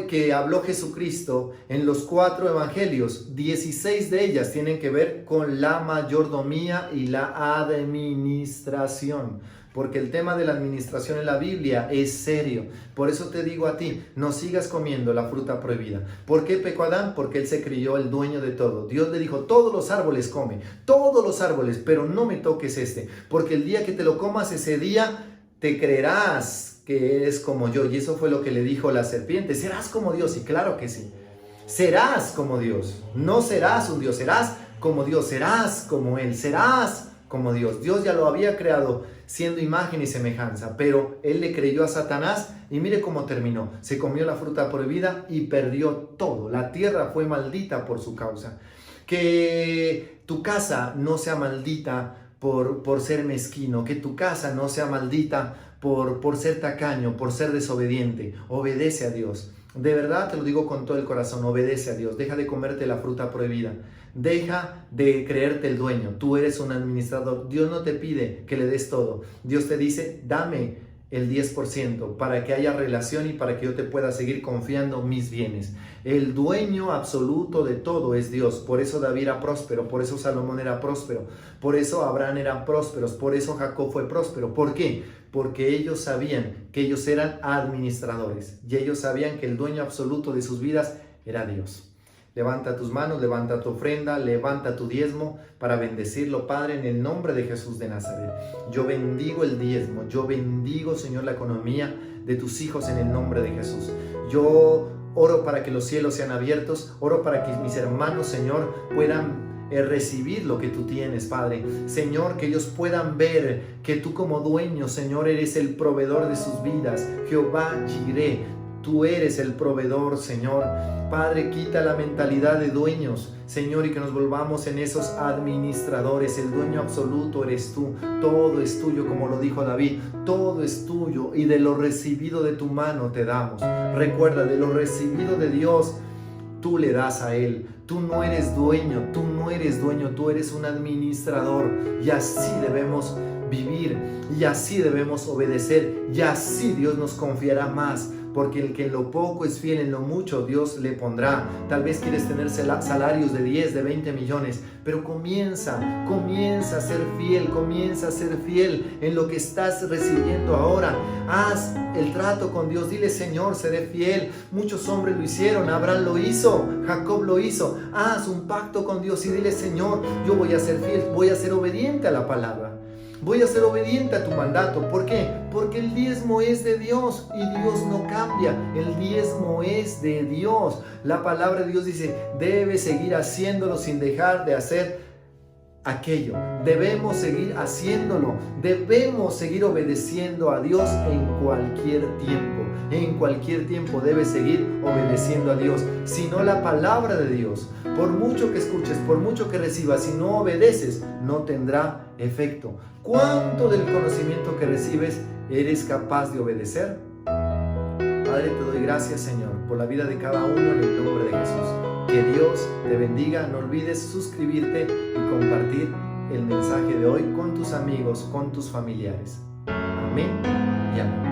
Jesucristo en los 4 evangelios, 16 de ellas tienen que ver con la mayordomía y la administración. Porque el tema de la administración en la Biblia es serio. Por eso te digo a ti, no sigas comiendo la fruta prohibida. ¿Por qué pecó Adán? Porque él se creyó el dueño de todo. Dios le dijo, todos los árboles come, todos los árboles, pero no me toques este. Porque el día que te lo comas, ese día te creerás que eres como yo. Y eso fue lo que le dijo la serpiente. ¿Serás como Dios? Y claro que sí. Serás como Dios. No serás un Dios, serás como Dios, serás como Él, serás como Dios. Dios ya lo había creado siendo imagen y semejanza, pero él le creyó a Satanás y mire cómo terminó. Se comió la fruta prohibida y perdió todo. La tierra fue maldita por su causa. Que tu casa no sea maldita por ser mezquino, que tu casa no sea maldita por ser tacaño, por ser desobediente. Obedece a Dios. De verdad te lo digo con todo el corazón, obedece a Dios. Deja de comerte la fruta prohibida. Deja de creerte el dueño. Tú eres un administrador. Dios no te pide que le des todo. Dios te dice, dame el 10% para que haya relación y para que yo te pueda seguir confiando mis bienes. El dueño absoluto de todo es Dios. Por eso David era próspero, por eso Salomón era próspero, por eso Abraham eran prósperos, por eso Jacob fue próspero. ¿Por qué? Porque ellos sabían que ellos eran administradores y ellos sabían que el dueño absoluto de sus vidas era Dios. Levanta tus manos, levanta tu ofrenda, levanta tu diezmo para bendecirlo, Padre, en el nombre de Jesús de Nazaret. Yo bendigo el diezmo, yo bendigo, Señor, la economía de tus hijos en el nombre de Jesús. Yo oro para que los cielos sean abiertos, oro para que mis hermanos, Señor, puedan recibir lo que tú tienes, Padre. Señor, que ellos puedan ver que tú como dueño, Señor, eres el proveedor de sus vidas. Jehová Jireh, tú eres el proveedor, Señor. Padre, quita la mentalidad de dueños, Señor, y que nos volvamos en esos administradores. El dueño absoluto eres tú. Todo es tuyo, como lo dijo David. Todo es tuyo y de lo recibido de tu mano te damos. Recuerda, de lo recibido de Dios, tú le das a Él. Tú no eres dueño, tú eres un administrador. Y así debemos vivir, y así debemos obedecer, y así Dios nos confiará más, porque el que en lo poco es fiel, en lo mucho Dios le pondrá. Tal vez quieres tener salarios de 10, de 20 millones, pero comienza a ser fiel en lo que estás recibiendo ahora. Haz el trato con Dios, dile: Señor, seré fiel. Muchos hombres lo hicieron, Abraham lo hizo, Jacob lo hizo. Haz un pacto con Dios y dile: Señor, yo voy a ser fiel, voy a ser obediente a la palabra. Voy a ser obediente a tu mandato. ¿Por qué? Porque el diezmo es de Dios y Dios no cambia. El diezmo es de Dios. La palabra de Dios dice: debes seguir haciéndolo sin dejar de hacer aquello. Debemos seguir haciéndolo. Debemos seguir obedeciendo a Dios en cualquier tiempo. En cualquier tiempo debes seguir obedeciendo a Dios. Si no, la palabra de Dios, por mucho que escuches, por mucho que recibas, si no obedeces, no tendrá efecto. ¿Cuánto del conocimiento que recibes eres capaz de obedecer? Padre, te doy gracias, Señor, por la vida de cada uno en el nombre de Jesús. Que Dios te bendiga. No olvides suscribirte y compartir el mensaje de hoy con tus amigos, con tus familiares. Amén y amén.